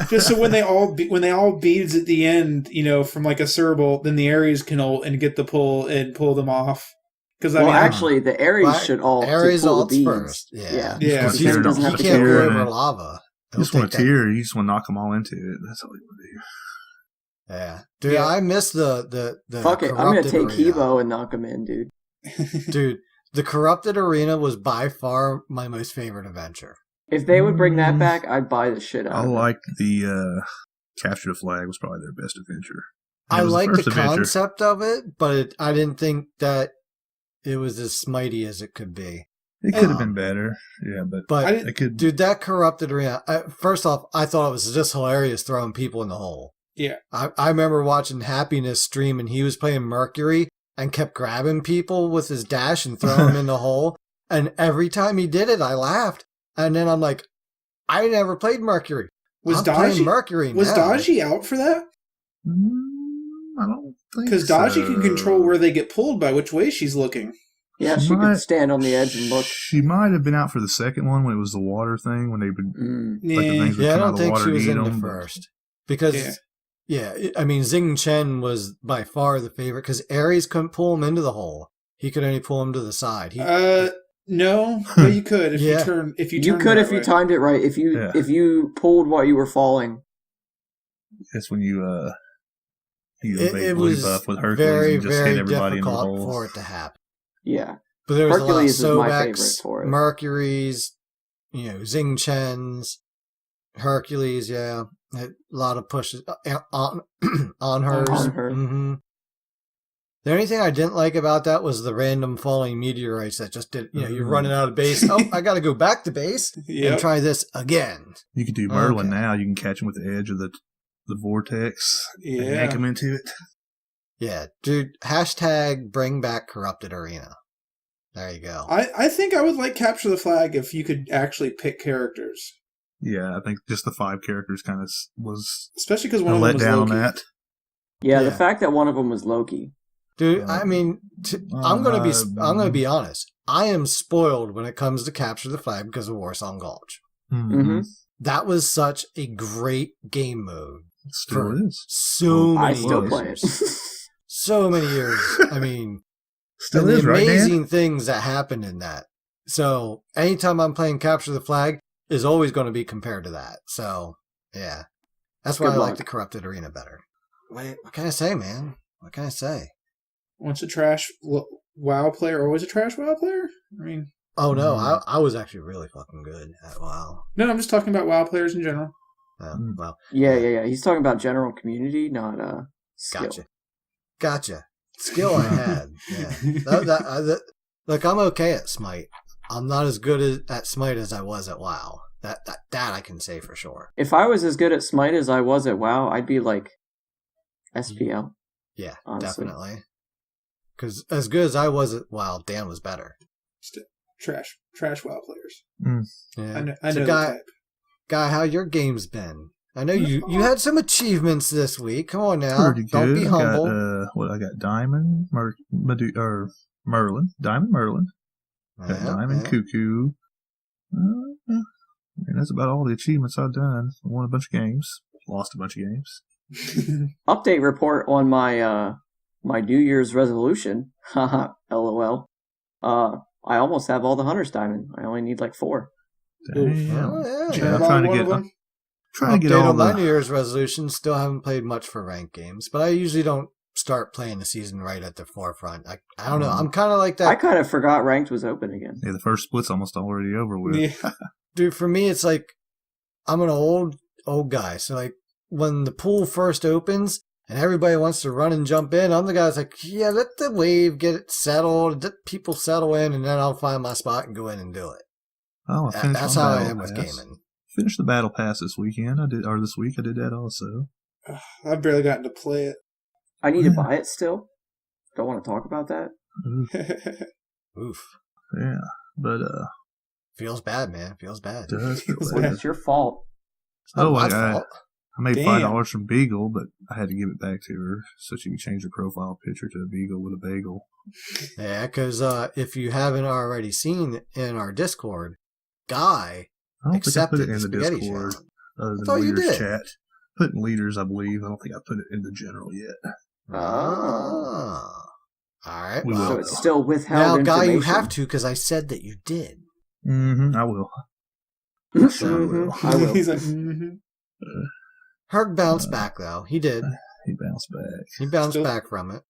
just so when they all beads at the end, from like a Cerberus, then the Ares can ult and get the pull and pull them off. Because Actually, the Ares Right. should all Ares pull the ults beads. first. Yeah. Yeah. Because he doesn't have He to can't carry go it. over lava. You just want to tear. You just want to knock them all into it. That's all you want to do. Yeah. Dude, Yeah. I miss the Fuck it, I'm gonna corrupted take arena. Hebo and knock him in, dude. Dude, the corrupted arena was by far my most favorite adventure. If they would bring that back, I'd buy the shit out I of it. like the Capture the Flag was probably their best adventure. I It was like first the adventure. concept of it, but I didn't think that it was as smitey as it could be. It could have been better. Yeah, but But it could. dude, that corrupted arena. First off, I thought it was just hilarious throwing people in the hole. Yeah. I remember watching Happiness stream, and he was playing Mercury and kept grabbing people with his dash and throwing them in the hole. And every time he did it, I laughed. And then I'm like, I never played Mercury. Was I'm playing Dodgy Mercury was now. Dodgy out for that? I don't think Because Dodgy so. can control where they get pulled by which way she's looking. Yeah, she might- could stand on the edge and look. She might have been out for the second one when it was the water thing when they would like the things would Yeah, I come out don't of the think water she and was eat in the them. first. Because, Yeah. I mean, Xing Chen was by far the favorite because Ares couldn't pull him into the hole. He could only pull him to the side. No, but you could if Yeah. you turn if you You turn could the if right you way. timed it right. If you pulled while you were falling. That's when you It blue was buff with Hercules very, and just very hit everybody in the difficult hole. for it to happen. Yeah. But there was Hercules a is lot my of favorite Sobeks, for it. Mercury's, Xing Chen's, Hercules, yeah. A lot of pushes on hers. On her. Mm-hmm. The only thing I didn't like about that was the random falling meteorites that just did, you're running out of base. Oh, I got to go back to base Yep. and try this again. You could do Merlin Okay. now. You can catch him with the edge of the vortex and Yeah. yank him into it. Yeah, dude, hashtag bring back corrupted arena. There you go. I think I would like Capture the Flag if you could actually pick characters. Yeah, I think just the 5 characters kind of was Especially because a one of them was letdown on Loki. that. Yeah, the Yeah. fact that one of them was Loki. Dude, I mean, I'm gonna be honest. I am spoiled when it comes to Capture the Flag because of Warsong Gulch. Mm-hmm. That was such a great game mode. It still is. So many I still years. play it. So many years. I mean, Still and is, the right, Dan? amazing things that happened in that. So anytime I'm playing Capture the Flag is always going to be compared to that. So yeah, that's why Good I like luck. the Corrupted Arena better. What can I say, man? What can I say? Once a trash WoW player, always a trash WoW player? I mean, Oh no, I was actually really fucking good at WoW. no, I'm just talking about WoW players in general. Well, Yeah. He's talking about general community, not skill. Gotcha. Skill I had. Yeah. Look, I'm okay at Smite. I'm not as good at Smite as I was at WoW. That I can say for sure. If I was as good at Smite as I was at WoW, I'd be like SPL. Yeah, Honestly. definitely. Because as good as I was at WoW, Dan was better. Trash WoW players. Yeah. I know So the type. Guy, how your game's been? I know you had some achievements this week. Come on now, Pretty don't good. be humble. I got Diamond, Merlin. Diamond Merlin. Got Yeah, Diamond yeah. Cuckoo. And that's about all the achievements I've done. I won a bunch of games. Lost a bunch of games. Update report on my my New Year's resolution. Haha, LOL. I almost have all the Hunter's Diamond. I only need like 4. Damn. Oh, yeah. Yeah, I'm trying to get. I'm trying to get Update all on my the. New Year's resolution. Still haven't played much for ranked games, but I usually don't start playing the season right at the forefront. I don't know. I'm kind of like that. I kind of forgot ranked was open again. Yeah, the first split's almost already over with. Yeah. Dude, for me, it's like I'm an old guy. So like when the pool first opens and everybody wants to run and jump in. I'm the guy that's like, yeah, let the wave get it settled, let people settle in, and then I'll find my spot and go in and do it. Oh, I finished That's my how I battle am with pass. gaming. Finished the battle pass this weekend. This week I did that also. I've barely gotten to play it. I need to buy it still. Don't want to talk about that. Oof. Yeah, but Feels bad, man. Feels bad. does feel Well, bad. it's your fault. It's not my I fault. made Damn. $5 from Beagle, but I had to give it back to her so she could change her profile picture to a Beagle with a bagel. Yeah, because if you haven't already seen in our Discord, Guy I don't think I put accepted it in the Spaghetti Discord Challenge. other I thought than you leaders did. chat. Put in leaders, I believe. I don't think I put it in the general yet. Ah. All right. We Well, So will. it's still withheld now, information. Guy, you have to because I said that you did. Mm-hmm. I will. Mhm, I will. He's like, mm-hmm. Herc bounced back, though. He did. He bounced back. He bounced Still- back from it.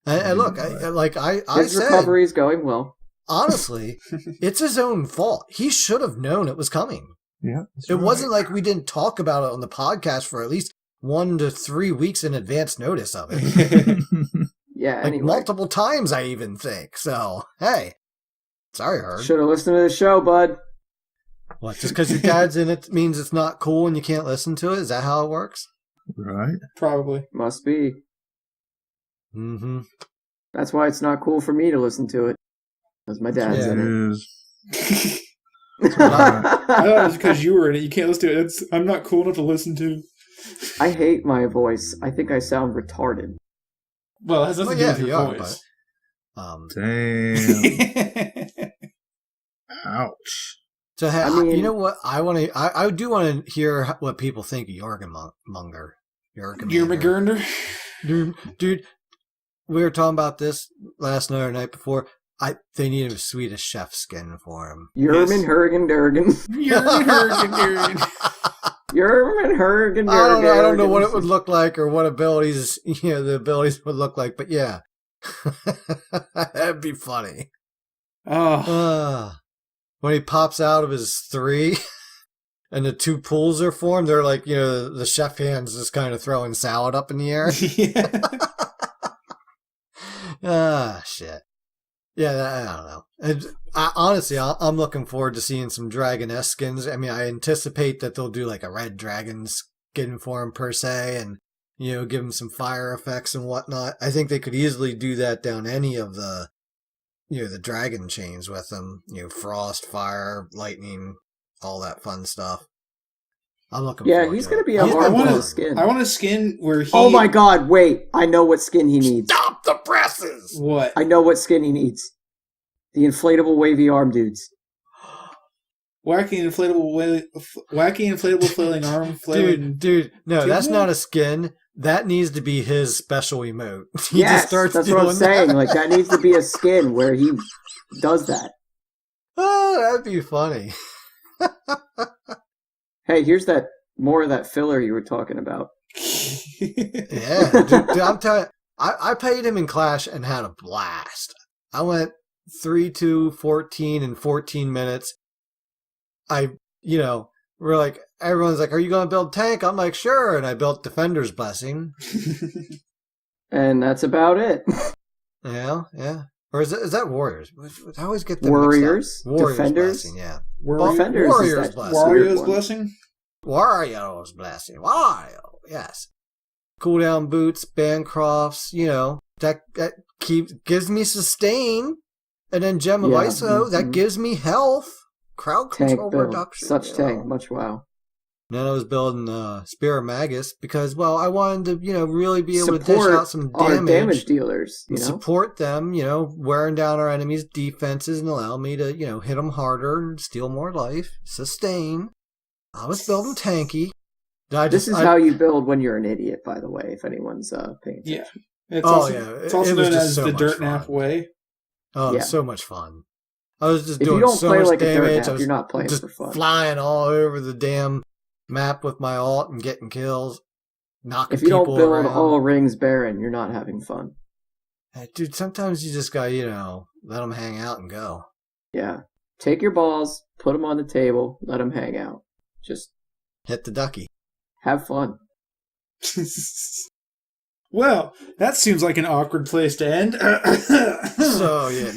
And look, I His said, recovery is going well. honestly, it's his own fault. He should have known it was coming. Yeah. It wasn't like we didn't talk about it on the podcast for at least 1 to 3 weeks in advance notice of it. Yeah, Like anyway. multiple times, I even think. So, hey. Sorry, Herc. Should have listened to the show, bud. What, just because your dad's in it means it's not cool and you can't listen to it? Is that how it works? Right. Probably. Must be. Mm-hmm. That's why it's not cool for me to listen to it. Because my dad's Yeah. It in is. it. I thought it was because you were in it. You can't listen to it. I'm not cool enough to listen to. I hate my voice. I think I sound retarded. Well, it has nothing Well, to do yeah, with you your are, voice. Damn. Ouch. So, hey, I mean- you know what? I do want to hear what people think of Jorgenmonger. You're McGurner. Dude, we were talking about this last night or night before. They need a Swedish chef skin for him. Yerman Hergen Durgan. You're McGurner. Yerman Hergen I don't know. I don't know what it Durgan. would look like or what abilities, the abilities would look like. But yeah, that'd be funny. Oh. When he pops out of his 3 and the 2 pools are formed, they're like, the chef hands just kind of throwing salad up in the air. Shit. Yeah, I don't know. Honestly, I'm looking forward to seeing some Dragon-esque skins. I mean, I anticipate that they'll do like a red dragon skin for him per se, and give him some fire effects and whatnot. I think they could easily do that down any of the the dragon chains with them. Frost, fire, lightning, all that fun stuff. I'm looking forward to it. He's going to be a He's hard been one fun. to skin. I want a skin where he... Oh my god, wait. I know what skin he needs. Stop the presses! What? I know what skin he needs. The inflatable wavy arm dudes. Wacky inflatable flailing arm flailing... Dude, no, that's Tubular? not a skin. That needs to be his special emote. He Yes, just starts that's doing what I'm saying. that. Like, that needs to be a skin where he does that. Oh, that'd be funny. Hey, here's more of that filler you were talking about. Yeah, dude, I'm telling you, I played him in Clash and had a blast. I went 3-2-14 in 14 minutes. We're like, everyone's like, are you going to build tank? I'm like, sure. And I built Defender's Blessing. And that's about it. Yeah. Or is that Warriors? I always get them Warriors? mixed up. Warriors Defenders? Blessing, yeah. Defenders is Warriors that Blessing. weird Wario's one. blessing? Warriors Blessing. Wario, yes. Cooldown boots, Bancrofts, that gives me sustain. And then Gem of Yeah, ISO, that gives me health. Crowd control Tank build. reduction. Such tank. Much wow. Then I was building Spear of Magus because, I wanted to, really be able to dish Support out some our damage. damage dealers. Support them, wearing down our enemies' defenses and allow me to, hit them harder and steal more life. Sustain. I was building tanky. This is how you build when you're an idiot, by the way, if anyone's paying attention. Yeah. It's Oh, also, yeah. It's also It was known just as so the much dirt fun. nap way. Oh, Yeah. so much fun. I was just If doing you don't so play much like a dirt damage. nap, I was you're not playing just for fun. flying all over the damn map with my ult and getting kills, knocking If you people don't build around. all rings barren, you're not having fun. Hey, dude, sometimes you just gotta, let them hang out and go. Yeah. Take your balls, put them on the table, let them hang out. Just Hit the ducky. have fun. Well, that seems like an awkward place to end. So, yeah,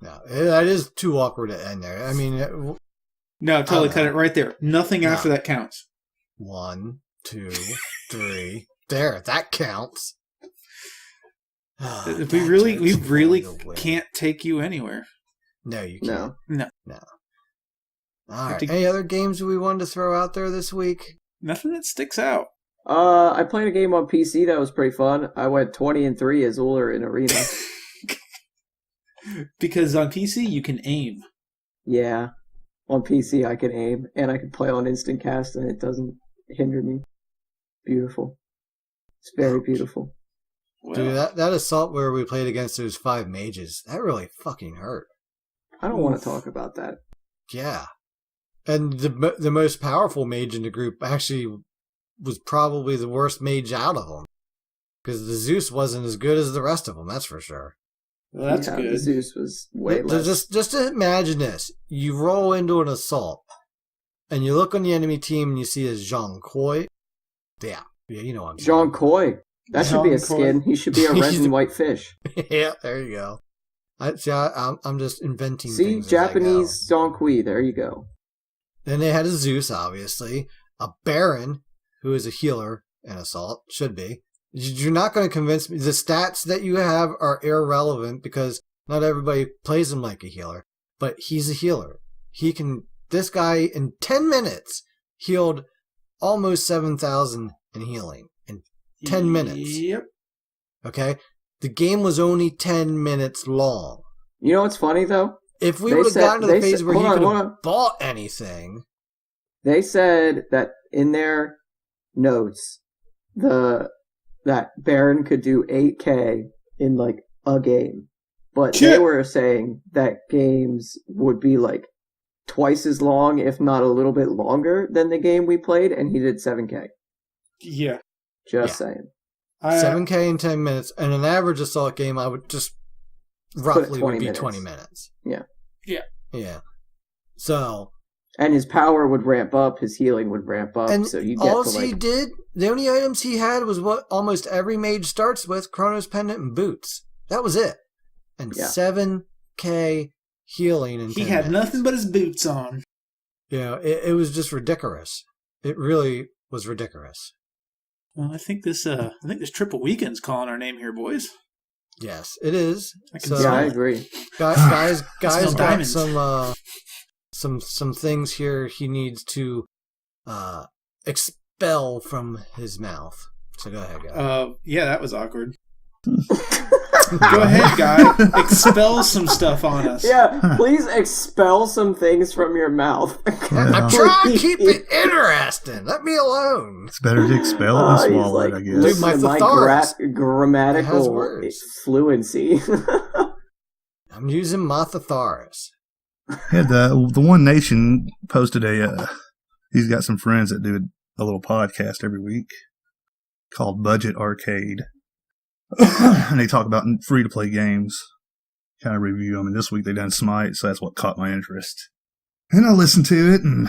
no. That is too awkward to end there. I mean... No, totally cut it right there. Nothing after that counts. 1, 2, 3. There, that counts. We really can't take you anywhere. No, you can't. No. All right. Any other games we wanted to throw out there this week? Nothing that sticks out. I played a game on PC that was pretty fun. I went 20-3 as Uller in Arena. Because on PC you can aim. Yeah. On PC I can aim, and I can play on instant cast, and it doesn't hinder me. Beautiful. It's very beautiful. Well, dude, that assault where we played against those 5 mages, that really fucking hurt. I don't want to talk about that. Yeah. And the most powerful mage in the group actually was probably the worst mage out of them. Because the Zeus wasn't as good as the rest of them, that's for sure. Well, that's good. The Zeus was way less. Just imagine this. You roll into an assault, and you look on the enemy team, and you see a Jean Coy. Yeah, you know what I'm saying. Jean Coy. That should be a skin. He should be a red and white fish. Yeah, there you go. I'm just inventing things. See, Japanese Jean Coy. There you go. Then they had a Zeus, obviously. A Baron, who is a healer in assault. Should be. You're not going to convince me. The stats that you have are irrelevant because not everybody plays him like a healer. But he's a healer. This guy in 10 minutes healed almost 7,000 in healing. In 10 minutes. Yep. Okay? The game was only 10 minutes long. You know what's funny, though? If we would have gotten to the phase where he could have bought anything. They said that in their notes, that Baron could do 8K in like a game. But they were saying that games would be like twice as long, if not a little bit longer than the game we played, and he did 7K. Yeah. Just saying. 7K in 10 minutes. And an average assault game, I would just roughly would be 20 minutes. Yeah. Yeah. Yeah. So. And his power would ramp up, his healing would ramp up, and so you get all to like... he did, the only items he had was what almost every mage starts with, Chronos Pendant and Boots. That was it. And 7K healing in 10 He had minutes. nothing but his boots on. You know, it was just ridiculous. It really was ridiculous. Well, I think this triple weekend's calling our name here, boys. Yes, it is. I agree. Guys got diamonds. some things here he needs to expel from his mouth. So go ahead, guy. Yeah, that was awkward. Go ahead, guy. Expel some stuff on us. Yeah, please expel some things from your mouth. I'm trying to keep it interesting. Let me alone. It's better to expel it than swallow it, I guess. Dude, my thesaurus grammatical fluency. I'm using my thesaurus. Yeah, the One Nation posted he's got some friends that do a little podcast every week called Budget Arcade. And they talk about free-to-play games, kind of review them. And this week they done Smite, so that's what caught my interest. And I listened to it, and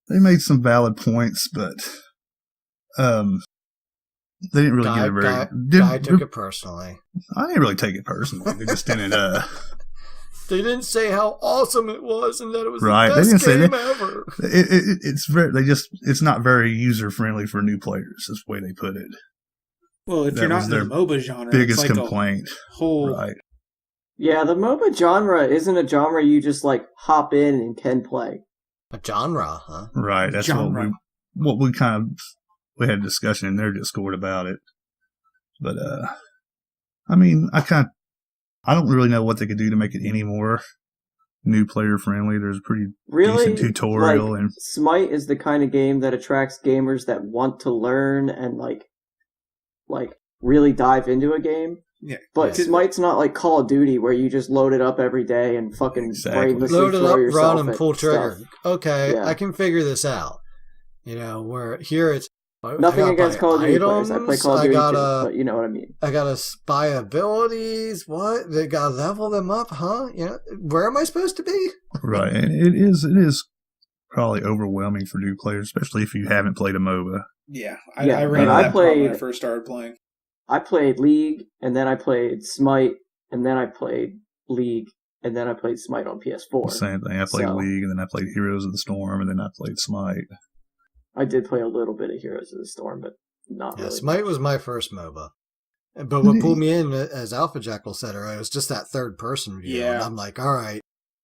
they made some valid points, but they didn't really get it very... Guy took it personally. I didn't really take it personally. They just didn't... They didn't say how awesome it was and that it was right. the best they didn't game say ever. It's not very user-friendly for new players, is the way they put it. Well, if you're not in the MOBA genre, biggest it's like complaint. Right. Yeah, the MOBA genre isn't a genre you just like hop in and can play. A genre, huh? Right. That's what we had a discussion in their Discord about it. But I mean, I don't really know what they could do to make it any more new player friendly. There's a pretty decent tutorial, like, and Smite is the kind of game that attracts gamers that want to learn and like really dive into a game. Yeah, but Smite's not like Call of Duty where you just load it up every day and fucking brainlessly load it throw up, yourself run, and pull trigger. Stuff. Okay, Yeah. I can figure this out. You know, where here it's nothing against Call of Duty players. I play Call of Duty too, but you know what I mean. I gotta spy abilities. What? They gotta level them up, huh? You know, where am I supposed to be? right. And it is probably overwhelming for new players, especially if you haven't played a MOBA. Yeah, Yeah, I ran and into I that problem when I played- first started playing. I played League, and then I played Smite, and then I played League, and then I played Smite on PS4. Same thing. I played So- League, and then I played Heroes of the Storm, and then I played Smite. I did play a little bit of Heroes of the Storm, but not Yeah, really. Smite was my first MOBA. But what pulled me in, as Alpha Jackal said earlier, was just that third person view. Yeah. And I'm like, all right,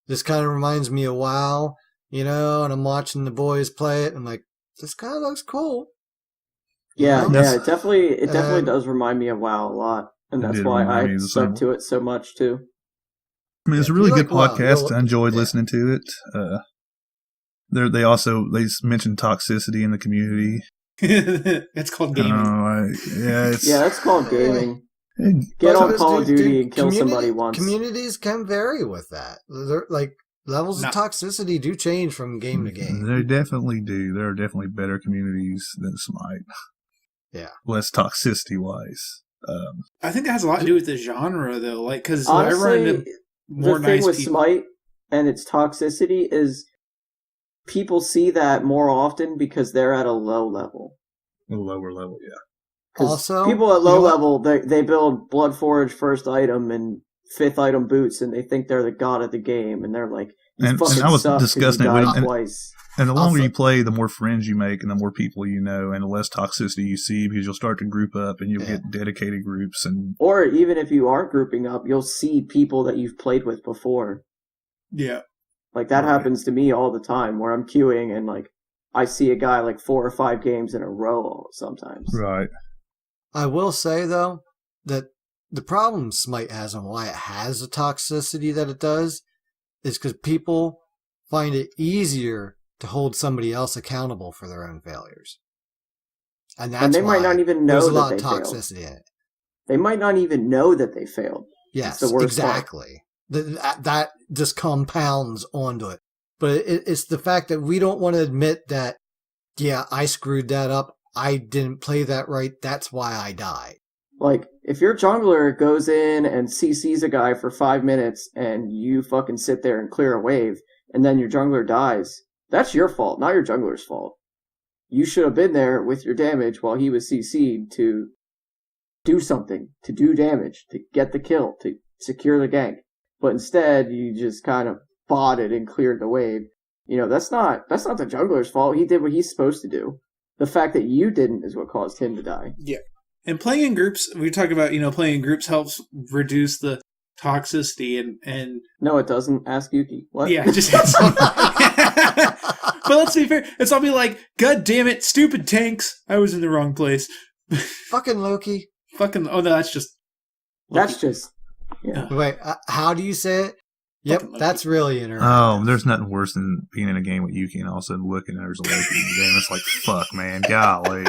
this kind of reminds me of WoW, and I'm watching the boys play it, and I'm like, this kind of looks cool. Yeah, That's- it definitely Um, does remind me of WoW a lot, and It that's did why remind me I of the stuck same. to it so much too. I mean, it's Yeah, a if really you good like WoW, podcast. I enjoyed yeah. listening to it. They mentioned toxicity in the community. It's called gaming. It's Yeah, that's called gaming. it- Get on Because, Call of Duty and kill community- somebody once. Communities can vary with that. They're, like, levels Not- of toxicity do change from game to game. They definitely do. There are definitely better communities than Smite. Yeah. Less toxicity wise. I think that has a lot to do with the genre, though. Like, because I run Honestly, into more the thing nice with people. Smite and its toxicity is people see that more often because they're at a low level. A lower level, yeah. 'Cause Also, people at low you know what? level, they build Bloodforge first item and 5th item boots, and they think they're the god of the game, and they're like, you And fucking I was suck 'cause discussing you it with died him, twice. And the longer Also- you play, the more friends you make and the more people you know and the less toxicity you see because you'll start to group up and you'll Yeah. get dedicated groups and Or even if you aren't grouping up, you'll see people that you've played with before. Yeah. Like that Right. happens to me all the time where I'm queuing and like I see a guy like 4 or 5 games in a row sometimes. right. I will say, though, that the problem Smite has and why it has the toxicity that it does is because people find it easier to hold somebody else accountable for their own failures. And that's And they might why not even know there's a that lot they of failed. toxicity in it. They might not even know that they failed. Yes, the worst part. exactly. That just compounds onto it. But it's the fact that we don't want to admit that, yeah, I screwed that up. I didn't play that right. That's why I died. Like, if your jungler goes in and CCs a guy for 5 minutes and you fucking sit there and clear a wave, and then your jungler dies, that's your fault, not your jungler's fault. You should have been there with your damage while he was CC'd to do something, to do damage, to get the kill, to secure the gank. But instead, you just kind of botted and cleared the wave. That's not the jungler's fault. He did what he's supposed to do. The fact that you didn't is what caused him to die. Yeah. And playing in groups, we talk about, playing in groups helps reduce the toxicity and No, it doesn't. Ask Yuki. What? yeah, just but let's be fair. It's all be like, God damn it, stupid tanks. I was in the wrong place. Fucking Loki. Fucking, oh no, that's just. That's just, yeah. Wait, how do you say it? Yep, Fucking that's really interesting. Oh, there's nothing worse than being in a game with Yuki and all of a sudden looking and there's a Loki in the game. It's like, fuck, man, golly.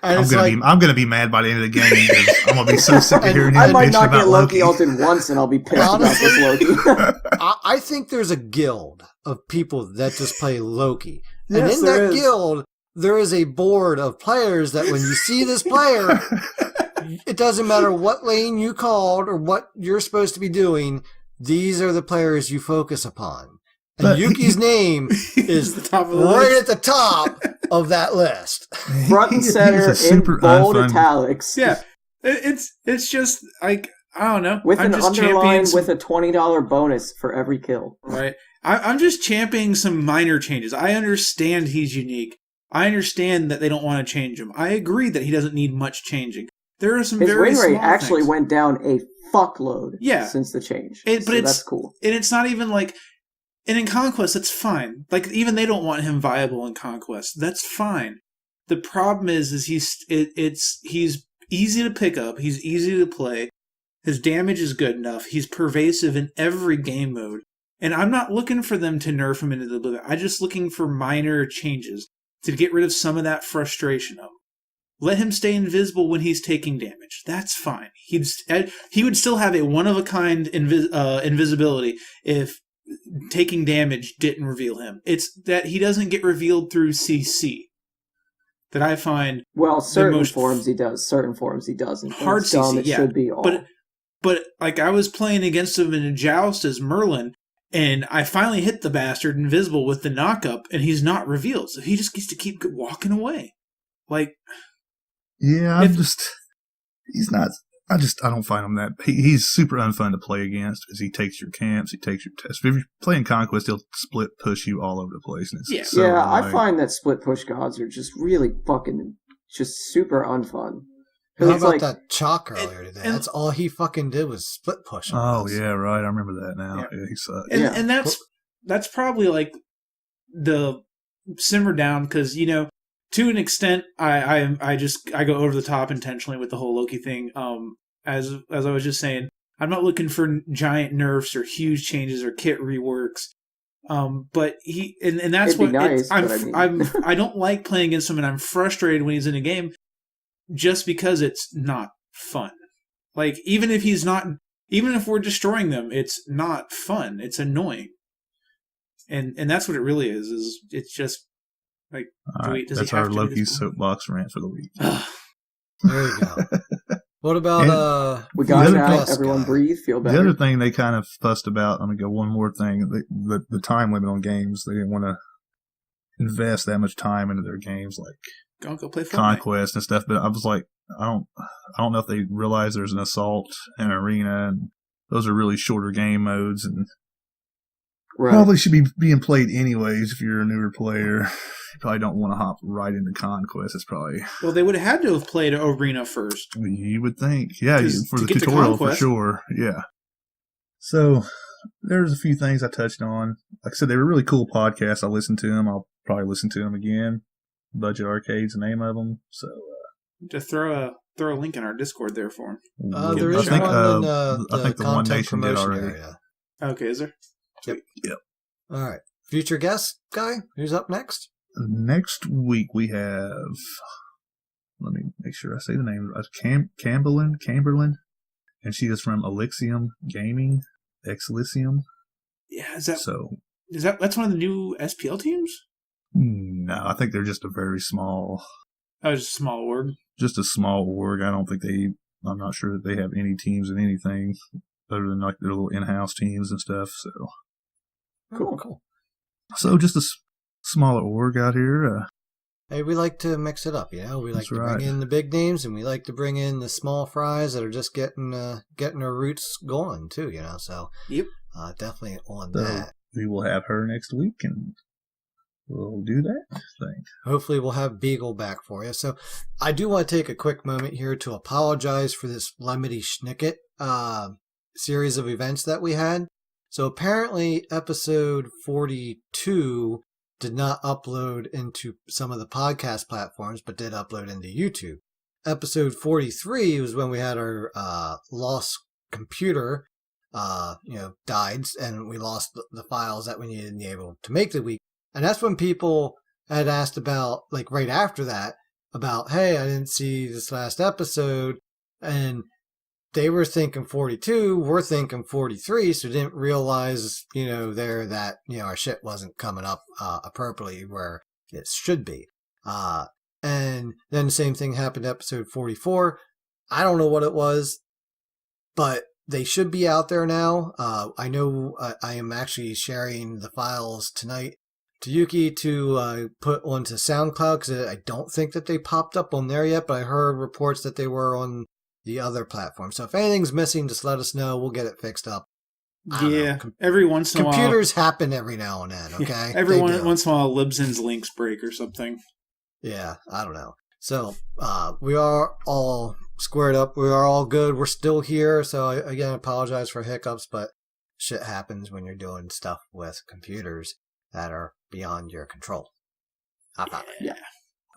And it's like, I'm gonna be mad by the end of the game because I'm gonna be so sick of hearing him I might bitching not about get Loki Loki. ulted once and I'll be pissed Honestly, about this Loki. I think there's a guild of people that just play Loki. And Yes, in there that is. guild, there is a board of players that when you see this player, it doesn't matter what lane you called or what you're supposed to be doing, these are the players you focus upon. And But- Yuki's name is the top of the right list. at the top of that list. Front and He's a center in super bold unfun- italics. Yeah. It's just like, I don't know. With I'm an just underline championing with a $20 bonus for every kill. right? I'm just championing some minor changes. I understand he's unique. I understand that they don't want to change him. I agree that he doesn't need much changing. There are some His very win rate small actually things. went down a fuckload Yeah. since the change. But So it's that's cool. and it's not even like, and in Conquest that's fine. Like even they don't want him viable in Conquest. That's fine. The problem is he's easy to pick up. He's easy to play. His damage is good enough. He's pervasive in every game mode. And I'm not looking for them to nerf him into the oblivion. I'm just looking for minor changes to get rid of some of that frustration of him. Let him stay invisible when he's taking damage. That's fine. He would still have a one-of-a-kind invisibility if taking damage didn't reveal him. It's that he doesn't get revealed through CC that I find Well, certain most- forms he does. Certain forms he doesn't. And hard it's dumb. CC. It Yeah, should be all. but like I was playing against him in a joust as Merlin, And I finally hit the bastard invisible with the knock-up, and he's not revealed. So he just gets to keep walking away. Like... Yeah, he's not... I don't find him that... He's super unfun to play against because he takes your camps, he takes your tests. If you're playing Conquest, he'll split push you all over the place. And it's so I annoying. find that split push gods are just really fucking... just super unfun. How about that Chalk earlier today? That's all he fucking did was split push. Oh, yeah, right. I remember that now. Yeah, he sucked. And that's probably like the simmer down because, you know, to an extent, I go over the top intentionally with the whole Loki thing. As I was just saying, I'm not looking for giant nerfs or huge changes or kit reworks. But and that's what nice, I don't like playing against him, and I'm frustrated when he's in a game just because it's not fun. Like even if we're destroying them, it's not fun. It's annoying. And that's what it really is. Is it's just like that's our Loki soapbox rant for the week. There you go. What about we got out, everyone breathe, feel better. The other thing they kind of fussed about, I'm gonna go one more thing, the time limit on games. They didn't want to invest that much time into their games like go play Conquest and stuff, but I was like, I don't know if they realize there's an assault and arena, and those are really shorter game modes, and probably should be being played anyways if you're a newer player. You probably don't want to hop right into Conquest. It's probably... Well, they would have had to have played Arena first. You would think. Yeah, for the tutorial for sure. Yeah. So, there's a few things I touched on. Like I said, they were really cool podcasts. I listened to them. I'll probably listen to them again. Budget Arcade's the name of them. So, to throw a link in our Discord there for them. There is one in I think the One Nation did already. Area. Okay, is there? Yep. All right. Future guest guy, who's up next? Next week we have, let me make sure I say the name right, Camberlin, and she is from Elixium Gaming, Exilium. Yeah, that's one of the new SPL teams? No, I think they're just a very small... Oh, just a small org? Just a small org. I'm not sure that they have any teams in anything other than like their little in-house teams and stuff, so... Cool. So just a smaller org out here. Hey, we like to mix it up, you know. We like to bring in the big names, and we like to bring in the small fries that are just getting their roots going too, you know. So, definitely on that. We will have her next week, and we'll do that thing. Hopefully, we'll have Beagle back for you. So, I do want to take a quick moment here to apologize for this Lemony Snicket series of events that we had. So apparently episode 42 did not upload into some of the podcast platforms, but did upload into YouTube. Episode 43 was when we had our lost computer, died, and we lost the files that we needed to be able to make the week. And that's when people had asked about, like right after that, about, hey, I didn't see this last episode, and they were thinking 42, we're thinking 43, so didn't realize, that, our shit wasn't coming up appropriately where it should be. And then the same thing happened to episode 44. I don't know what it was, but they should be out there now. I know I am actually sharing the files tonight to Yuki to put onto SoundCloud, because I don't think that they popped up on there yet, but I heard reports that they were on the other platform. So if anything's missing, just let us know. We'll get it fixed up. Every once in a while. Computers happen every now and then, okay? Once in a while, Libsyn's links break or something. Yeah, I don't know. So we are all squared up. We are all good. We're still here. So again, I apologize for hiccups, but shit happens when you're doing stuff with computers that are beyond your control. Yeah.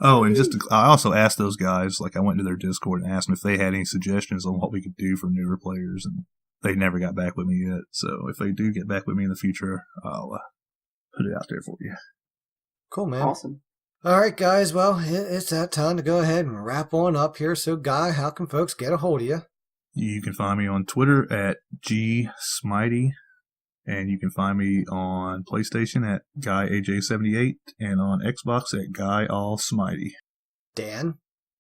Oh, and I also asked those guys, like I went to their Discord and asked them if they had any suggestions on what we could do for newer players, and they never got back with me yet. So if they do get back with me in the future, I'll put it out there for you. Cool, man. Awesome. All right, guys. Well, it's that time to go ahead and wrap on up here. So, Guy, how can folks get a hold of you? You can find me on Twitter at GSmitey. And you can find me on PlayStation at GuyAJ78 and on Xbox at GuyAllSmitey. Dan?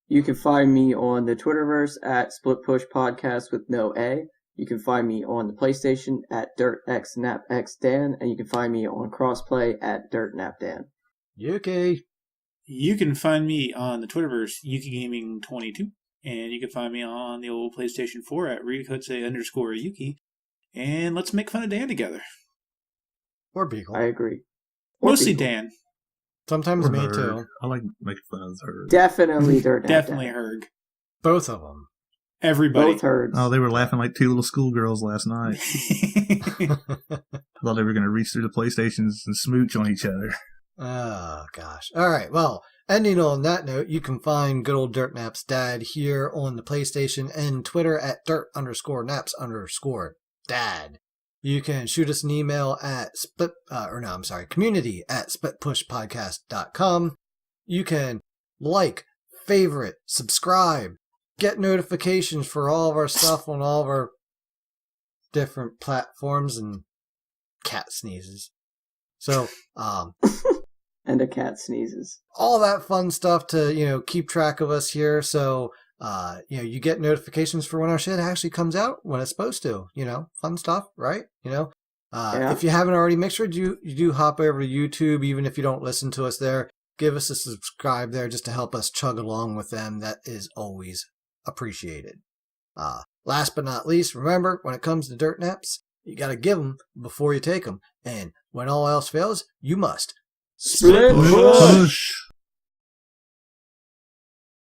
You can find me on the Twitterverse at SplitPushPodcast with no A. You can find me on the PlayStation at DirtXNapXDan, and you can find me on crossplay at DirtNapDan. Yuki. You can find me on the Twitterverse, YukiGaming22, and you can find me on the old PlayStation 4 at Rikotse_Yuki, and let's make fun of Dan together. Or Beagle. I agree. Or Mostly Beagle. Dan. Sometimes Or me Herg. too. I like making fun of her. Definitely DirtNapDan. Definitely Herg. Both of them. Everybody. Both herds. Oh, they were laughing like two little schoolgirls last night. I thought they were going to reach through the PlayStations and smooch on each other. Oh, gosh. All right. Well, ending on that note, you can find good old Dirtnap's dad here on the PlayStation and Twitter at dirt_naps_dad. You can shoot us an email at community at splitpushpodcast.com. You can like, favorite, subscribe, get notifications for all of our stuff on all of our different platforms, and cat sneezes. So, And a cat sneezes. all that fun stuff to, keep track of us here. So, you get notifications for when our shit actually comes out when it's supposed to, fun stuff, right? Yeah. If you haven't already, make sure you do hop over to YouTube, even if you don't listen to us there. Give us a subscribe there just to help us chug along with them. That is always appreciated. Last but not least, remember, when it comes to dirt naps, you got to give them before you take them. And when all else fails, you must Split push. Push.